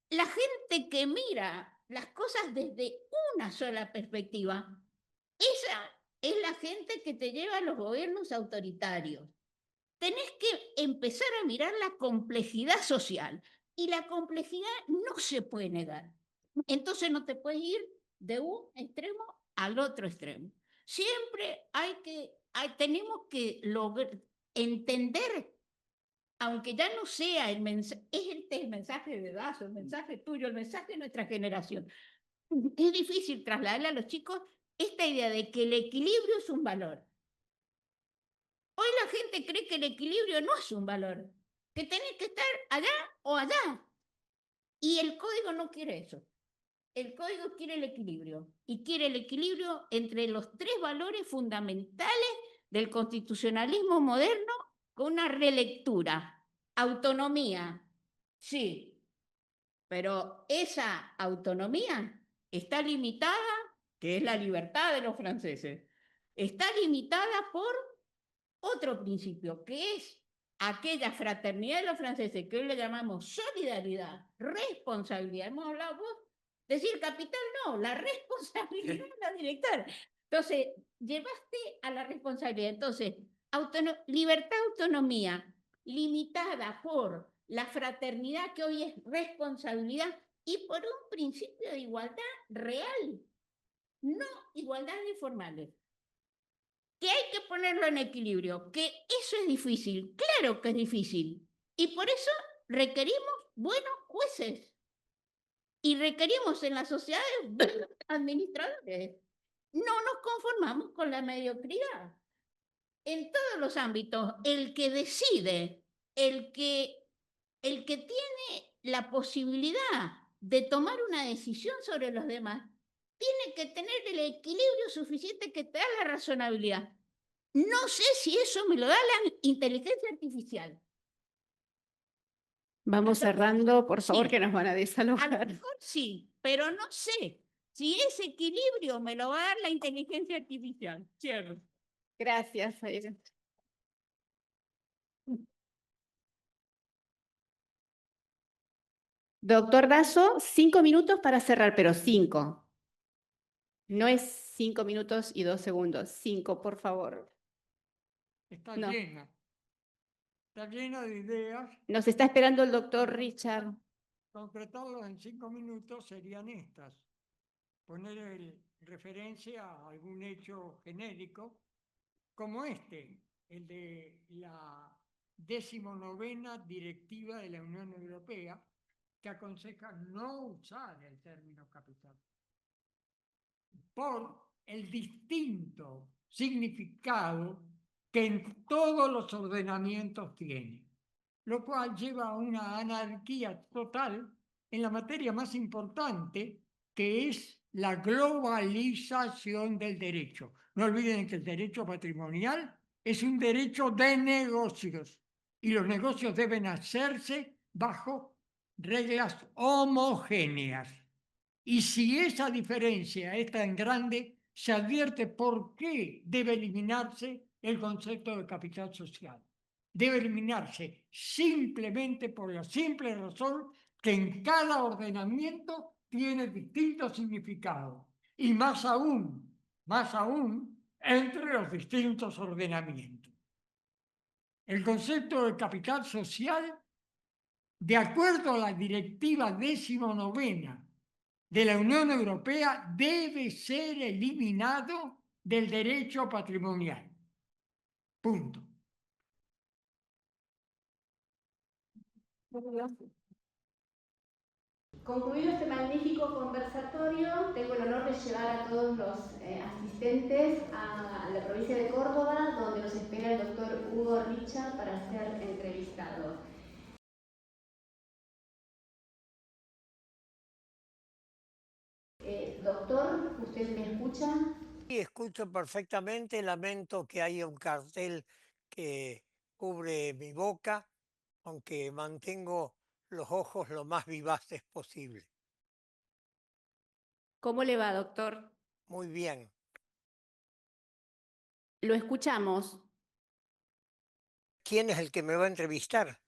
La gente que mira las cosas desde una sola perspectiva, esa es la gente que te lleva a los gobiernos autoritarios. tenés que empezar a mirar la complejidad social. Y la complejidad no se puede negar. Entonces no te puedes ir de un extremo al otro extremo. Siempre tenemos que entender, aunque ya no sea el mensaje, es el mensaje de Dazo, el mensaje tuyo, el mensaje de nuestra generación. Es difícil trasladarle a los chicos esta idea de que el equilibrio es un valor. Hoy la gente cree que el equilibrio no es un valor, que tenés que estar allá o allá. Y el código no quiere eso. El código quiere el equilibrio. Y quiere el equilibrio entre los tres valores fundamentales del constitucionalismo moderno con una relectura. Autonomía, sí, pero esa autonomía está limitada, que es la libertad de los franceses, está limitada por otro principio, que es aquella fraternidad de los franceses que hoy le llamamos solidaridad, responsabilidad. Hemos hablado vos, decir capital no, la responsabilidad es la directora. Entonces, llevaste a la responsabilidad. Entonces, libertad, autonomía, limitada por la fraternidad que hoy es responsabilidad y por un principio de igualdad real, no igualdades formales. Que hay que ponerlo en equilibrio, que eso es difícil, claro que es difícil. Y por eso requerimos buenos jueces y requerimos en las sociedades buenos administradores. No nos conformamos con la mediocridad. En todos los ámbitos, el que decide, el que tiene la posibilidad de tomar una decisión sobre los demás, tiene que tener el equilibrio suficiente que te da la razonabilidad. No sé si eso me lo da la inteligencia artificial. Vamos cerrando, por favor, Sí. que nos van a A lo desalojar. mejor sí, pero no sé si ese equilibrio me lo va a dar la inteligencia artificial. Cierro. Gracias, Aida. Doctor Dazo, 5 minutos para cerrar, pero 5. No es 5 minutos y 2 segundos. 5, por favor. Está No. llena. Está llena de ideas. Nos está esperando el doctor Richard. Concretarlas en 5 minutos serían estas. Poner referencia a algún hecho genérico, como este, el de la 19ª directiva de la Unión Europea, que aconseja no usar el término capital, por el distinto significado que en todos los ordenamientos tiene, lo cual lleva a una anarquía total en la materia más importante, que es la globalización del derecho. No olviden que el derecho patrimonial es un derecho de negocios y los negocios deben hacerse bajo reglas homogéneas. Y si esa diferencia es tan grande, se advierte por qué debe eliminarse el concepto de capital social. Debe eliminarse simplemente por la simple razón que en cada ordenamiento tiene distintos significados. Y más aún, entre los distintos ordenamientos. El concepto de capital social, de acuerdo a la directiva 19ª de la Unión Europea, debe ser eliminado del derecho patrimonial. Punto. Concluido este magnífico conversatorio, tengo el honor de llevar a todos los asistentes a la provincia de Córdoba, donde nos espera el doctor Hugo Richard para ser entrevistado. Doctor, ¿usted me escucha? Sí, escucho perfectamente, lamento que haya un cartel que cubre mi boca, aunque mantengo los ojos lo más vivaces posible. ¿Cómo le va, doctor? Muy bien. Lo escuchamos. ¿Quién es el que me va a entrevistar?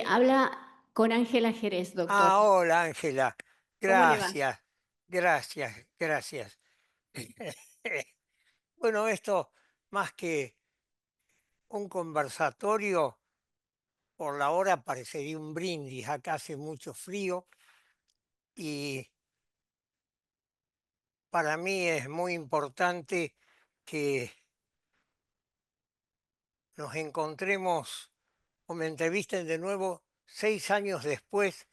Habla con Ángela Jerez, doctor. Ah, hola Ángela. ¿Cómo le va? Gracias, gracias, gracias. Bueno, esto más que un conversatorio por la hora parecería un brindis. Acá hace mucho frío y para mí es muy importante que nos encontremos o me entrevisten de nuevo 6 años después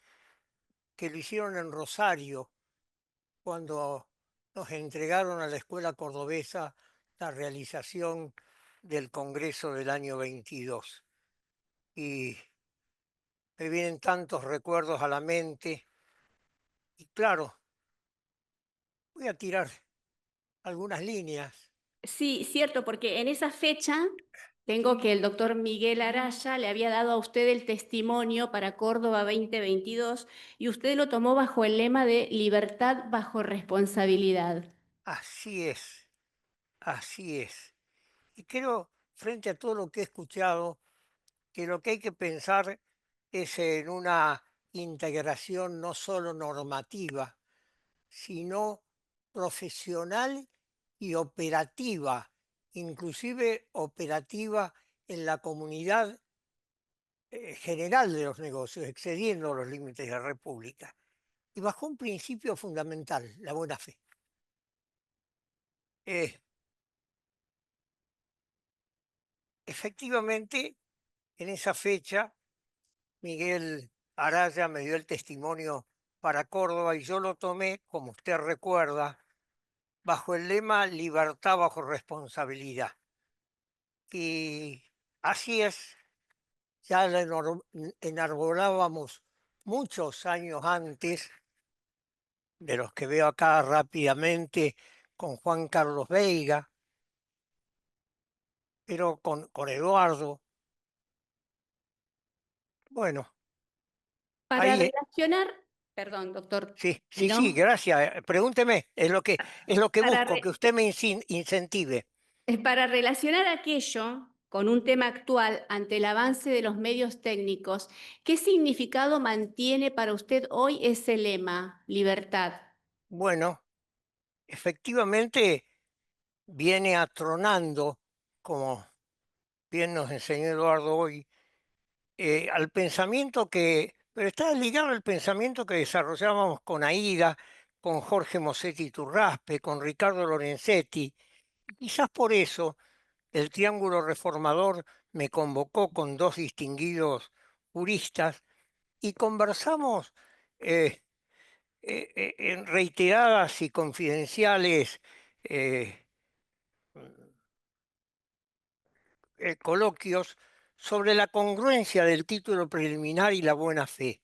que lo hicieron en Rosario, cuando nos entregaron a la Escuela Cordobesa la realización del Congreso del año 22. Y me vienen tantos recuerdos a la mente. Y claro, voy a tirar algunas líneas. Sí, cierto, porque en esa fecha tengo que el doctor Miguel Araya le había dado a usted el testimonio para Córdoba 2022 y usted lo tomó bajo el lema de libertad bajo responsabilidad. Así es, así es. Y creo, frente a todo lo que he escuchado, que lo que hay que pensar es en una integración no solo normativa, sino profesional y operativa, inclusive operativa en la comunidad general de los negocios, excediendo los límites de la República, y bajo un principio fundamental, la buena fe. Efectivamente, en esa fecha, Miguel Araya me dio el testimonio para Córdoba y yo lo tomé, como usted recuerda, bajo el lema libertad bajo responsabilidad. Y así es, ya la enarbolábamos muchos años antes, de los que veo acá rápidamente, con Juan Carlos Veiga, pero con Eduardo. Bueno, Para ahí, relacionar, perdón, doctor, sí, sí, sí, ¿no? gracias. Pregúnteme, es lo que Para, busco, que usted me incentive. para relacionar aquello con un tema actual ante el avance de los medios técnicos, ¿qué significado mantiene para usted hoy ese lema, libertad? Bueno, efectivamente viene atronando, como bien nos enseñó Eduardo hoy, al pensamiento pero está ligado al pensamiento que desarrollábamos con Aida, con Jorge Mossetti Turraspe, con Ricardo Lorenzetti. Quizás por eso el Triángulo Reformador me convocó con dos distinguidos juristas y conversamos en reiteradas y confidenciales eh, coloquios sobre la congruencia del título preliminar y la buena fe,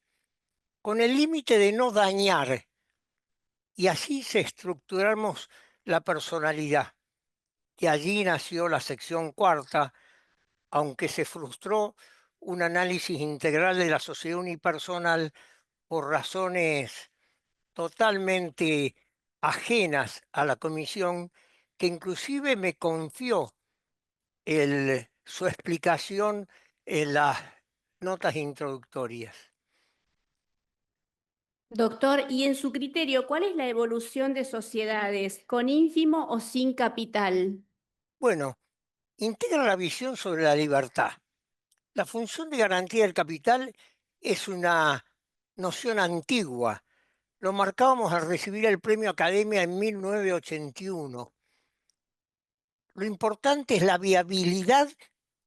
con el límite de no dañar, y así se estructuramos la personalidad. Y allí nació la sección cuarta, aunque se frustró un análisis integral de la sociedad unipersonal por razones totalmente ajenas a la comisión, que inclusive me confió su explicación en las notas introductorias. Doctor, y en su criterio, ¿cuál es la evolución de sociedades con ínfimo o sin capital? Bueno, integra la visión sobre la libertad. La función de garantía del capital es una noción antigua. Lo marcábamos al recibir el premio Academia en 1981. Lo importante es la viabilidad,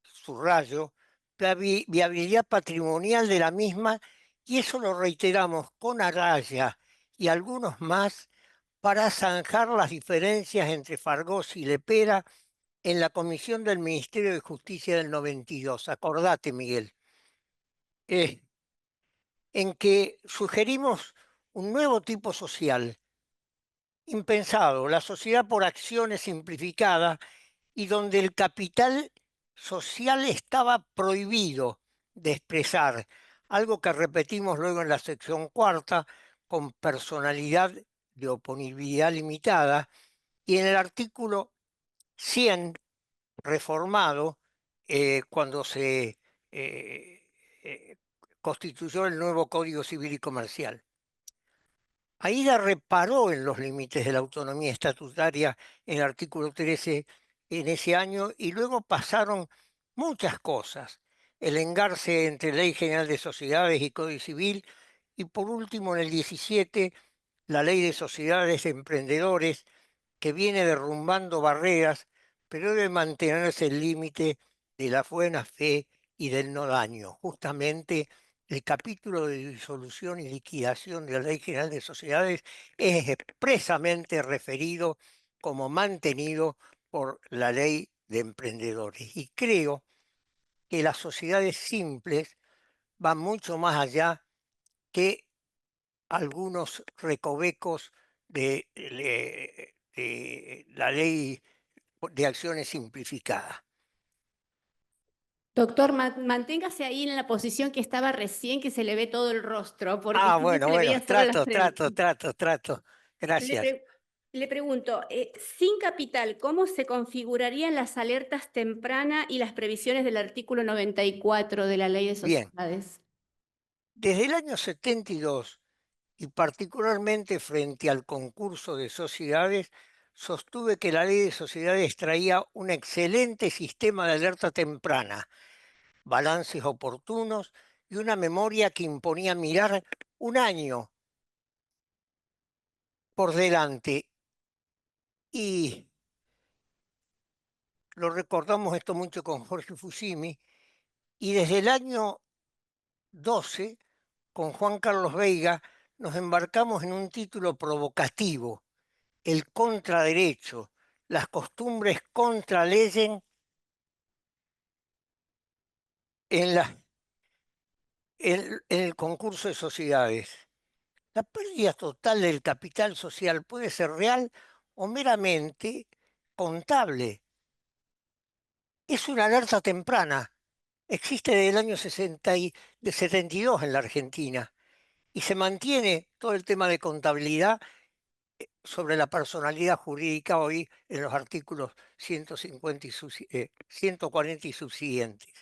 subrayo, la viabilidad patrimonial de la misma, y eso lo reiteramos con Araya y algunos más para zanjar las diferencias entre Fargós y Lepera en la comisión del Ministerio de Justicia del 92. Acordate, Miguel, en que sugerimos un nuevo tipo social, impensado, la sociedad por acciones simplificada, y donde el capital social estaba prohibido de expresar, algo que repetimos luego en la sección cuarta, con personalidad de oponibilidad limitada, y en el artículo 100 reformado, cuando se eh, constituyó el nuevo Código Civil y Comercial. AIDA reparó en los límites de la autonomía estatutaria en el artículo 13 en ese año y luego pasaron muchas cosas. El engarce entre Ley General de Sociedades y Código Civil, y por último en el 17, la Ley de Sociedades de Emprendedores, que viene derrumbando barreras, pero debe mantenerse el límite de la buena fe y del no daño. Justamente el capítulo de disolución y liquidación de la Ley General de Sociedades es expresamente referido como mantenido por la Ley de Emprendedores. Y creo que las sociedades simples van mucho más allá que algunos recovecos de la ley de acciones simplificadas. Doctor, manténgase ahí en la posición que estaba recién, que se le ve todo el rostro, porque si no se le Bueno, veía solo la frente. trato. Le, Gracias. le pregunto, sin capital, ¿cómo se configurarían las alertas tempranas y las previsiones del artículo 94 de la Ley de Bien, Sociedades? desde el año 72, y particularmente frente al concurso de sociedades, sostuve que la Ley de Sociedades traía un excelente sistema de alerta temprana, balances oportunos y una memoria que imponía mirar un año por delante. Y lo recordamos esto mucho con Jorge Fusimi, y desde el año 12, con Juan Carlos Veiga, nos embarcamos en un título provocativo: el contraderecho, las costumbres contralegen en, en el concurso de sociedades. La pérdida total del capital social puede ser real o meramente contable. Es una alerta temprana. Existe desde el año 72 en la Argentina y se mantiene todo el tema de contabilidad sobre la personalidad jurídica hoy en los artículos 150 y 140 y subsiguientes.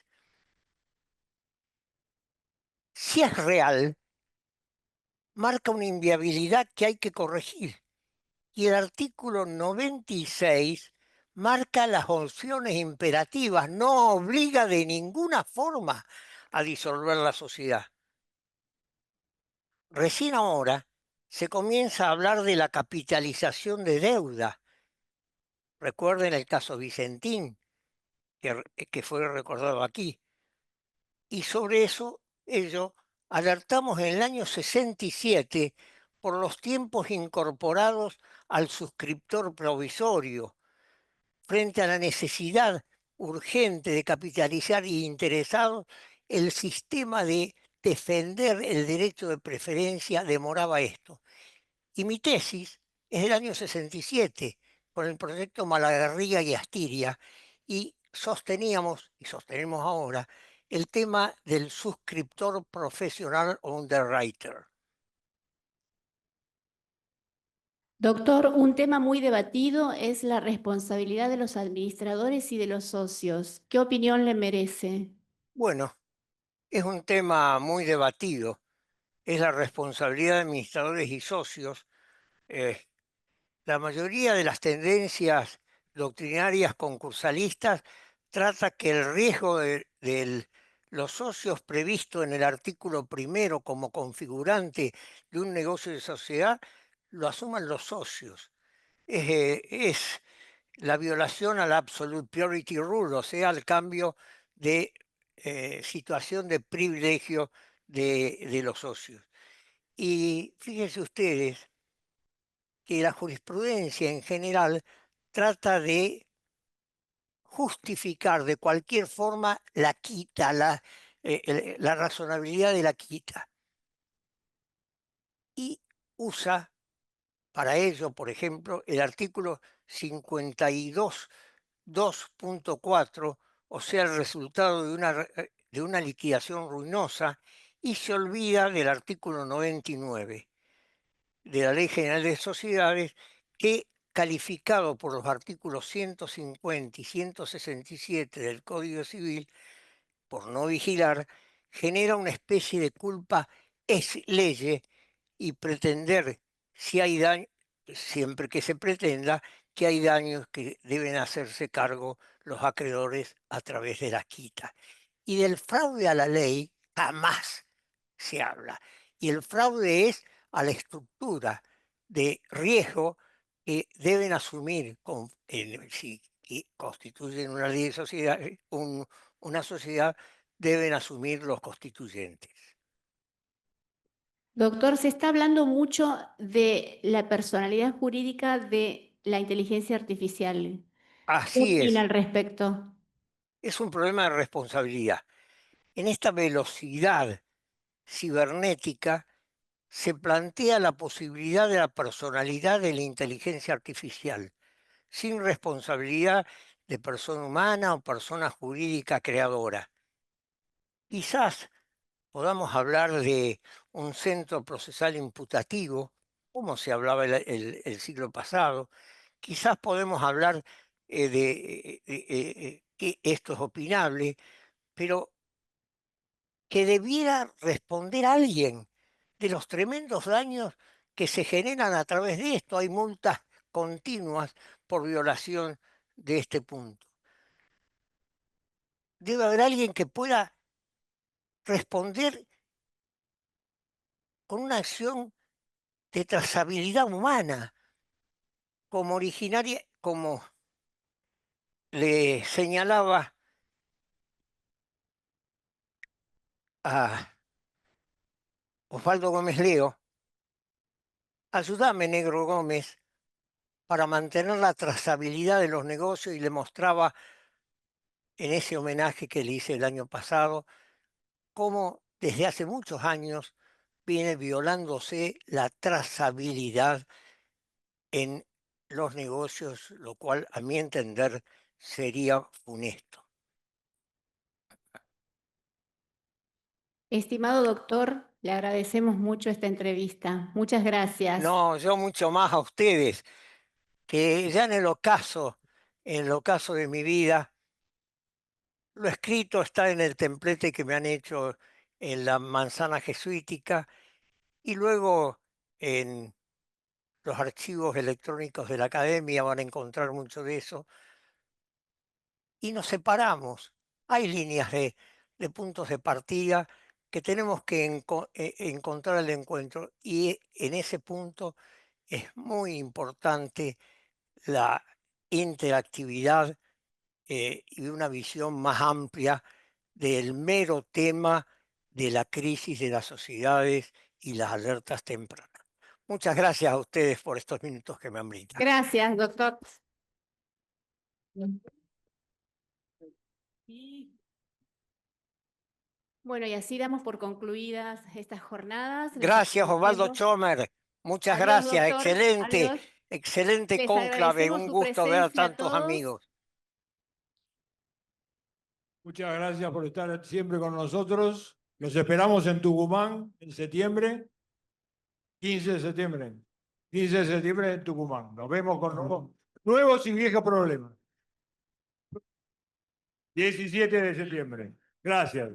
Si es real, marca una inviabilidad que hay que corregir. Y el artículo 96 marca las opciones imperativas, no obliga de ninguna forma a disolver la sociedad. Recién ahora se comienza a hablar de la capitalización de deuda. Recuerden el caso Vicentín, que fue recordado aquí. Y sobre ello alertamos en el año 67 por los tiempos incorporados al suscriptor provisorio, frente a la necesidad urgente de capitalizar y interesados. El sistema de defender el derecho de preferencia demoraba esto. Y mi tesis es del año 67, con el proyecto Malagarriga y Astiria, y sosteníamos, y sostenemos ahora, el tema del suscriptor profesional o underwriter. Doctor, un tema muy debatido es la responsabilidad de los administradores y de los socios. ¿Qué opinión le merece? Bueno, es un tema muy debatido. Es la responsabilidad de administradores y socios. La mayoría de las tendencias doctrinarias concursalistas trata que el riesgo de los socios previsto en el artículo primero como configurante de un negocio de sociedad lo asuman los socios. Es la violación al Absolute Priority Rule, o sea, al cambio de situación de privilegio de los socios. Y fíjense ustedes que la jurisprudencia en general trata de justificar de cualquier forma la quita, la razonabilidad de la quita. Y usa para ello, por ejemplo, el artículo 52.2.4, o sea, el resultado de una liquidación ruinosa, y se olvida del artículo 99 de la Ley General de Sociedades, que, calificado por los artículos 150 y 167 del Código Civil por no vigilar, genera una especie de culpa ex lege, y pretender, si hay daño, siempre que se pretenda, que hay daños que deben hacerse cargo los acreedores a través de las quitas. Y del fraude a la ley jamás se habla. Y el fraude es a la estructura de riesgo que deben asumir si constituyen una ley de sociedad, una sociedad, deben asumir los constituyentes. Doctor, se está hablando mucho de la personalidad jurídica de la inteligencia artificial. ¿Qué Así opina es. al respecto? Es un problema de responsabilidad. En esta velocidad cibernética se plantea la posibilidad de la personalidad de la inteligencia artificial, sin responsabilidad de persona humana o persona jurídica creadora. Quizás podamos hablar de un centro procesal imputativo, como se hablaba el siglo pasado. Quizás podemos hablar que esto es opinable, pero que debiera responder alguien de los tremendos daños que se generan a través de esto. Hay multas continuas por violación de este punto. Debe haber alguien que pueda responder con una acción de trazabilidad humana, como originaria, como le señalaba a Osvaldo Gómez Leo. Ayúdame, Negro Gómez, para mantener la trazabilidad de los negocios, y le mostraba en ese homenaje que le hice el año pasado cómo desde hace muchos años viene violándose la trazabilidad en los negocios, lo cual a mi entender sería funesto. Estimado doctor, le agradecemos mucho esta entrevista. Muchas gracias. No, yo mucho más a ustedes, que ya en el ocaso de mi vida, lo escrito está en el templete que me han hecho en la manzana jesuítica, y luego en los archivos electrónicos de la academia van a encontrar mucho de eso. Y nos separamos. Hay líneas de puntos de partida que tenemos que encontrar el encuentro. Y en ese punto es muy importante la interactividad y una visión más amplia del mero tema de la crisis de las sociedades y las alertas tempranas. Muchas gracias a ustedes por estos minutos que me han brindado. Gracias, doctor. Bueno, y así damos por concluidas estas jornadas. Les Gracias, Osvaldo agradecemos. Chomer. Muchas Adiós, gracias. doctor. Excelente, Adiós. excelente Les cónclave. agradecemos Un su gusto ver a presencia a tantos todos. amigos. Muchas gracias por estar siempre con nosotros. Los esperamos en Tucumán en septiembre, 15 de septiembre. 15 de septiembre en Tucumán. Nos vemos con nuevos y viejos problemas. 17 de septiembre. Gracias.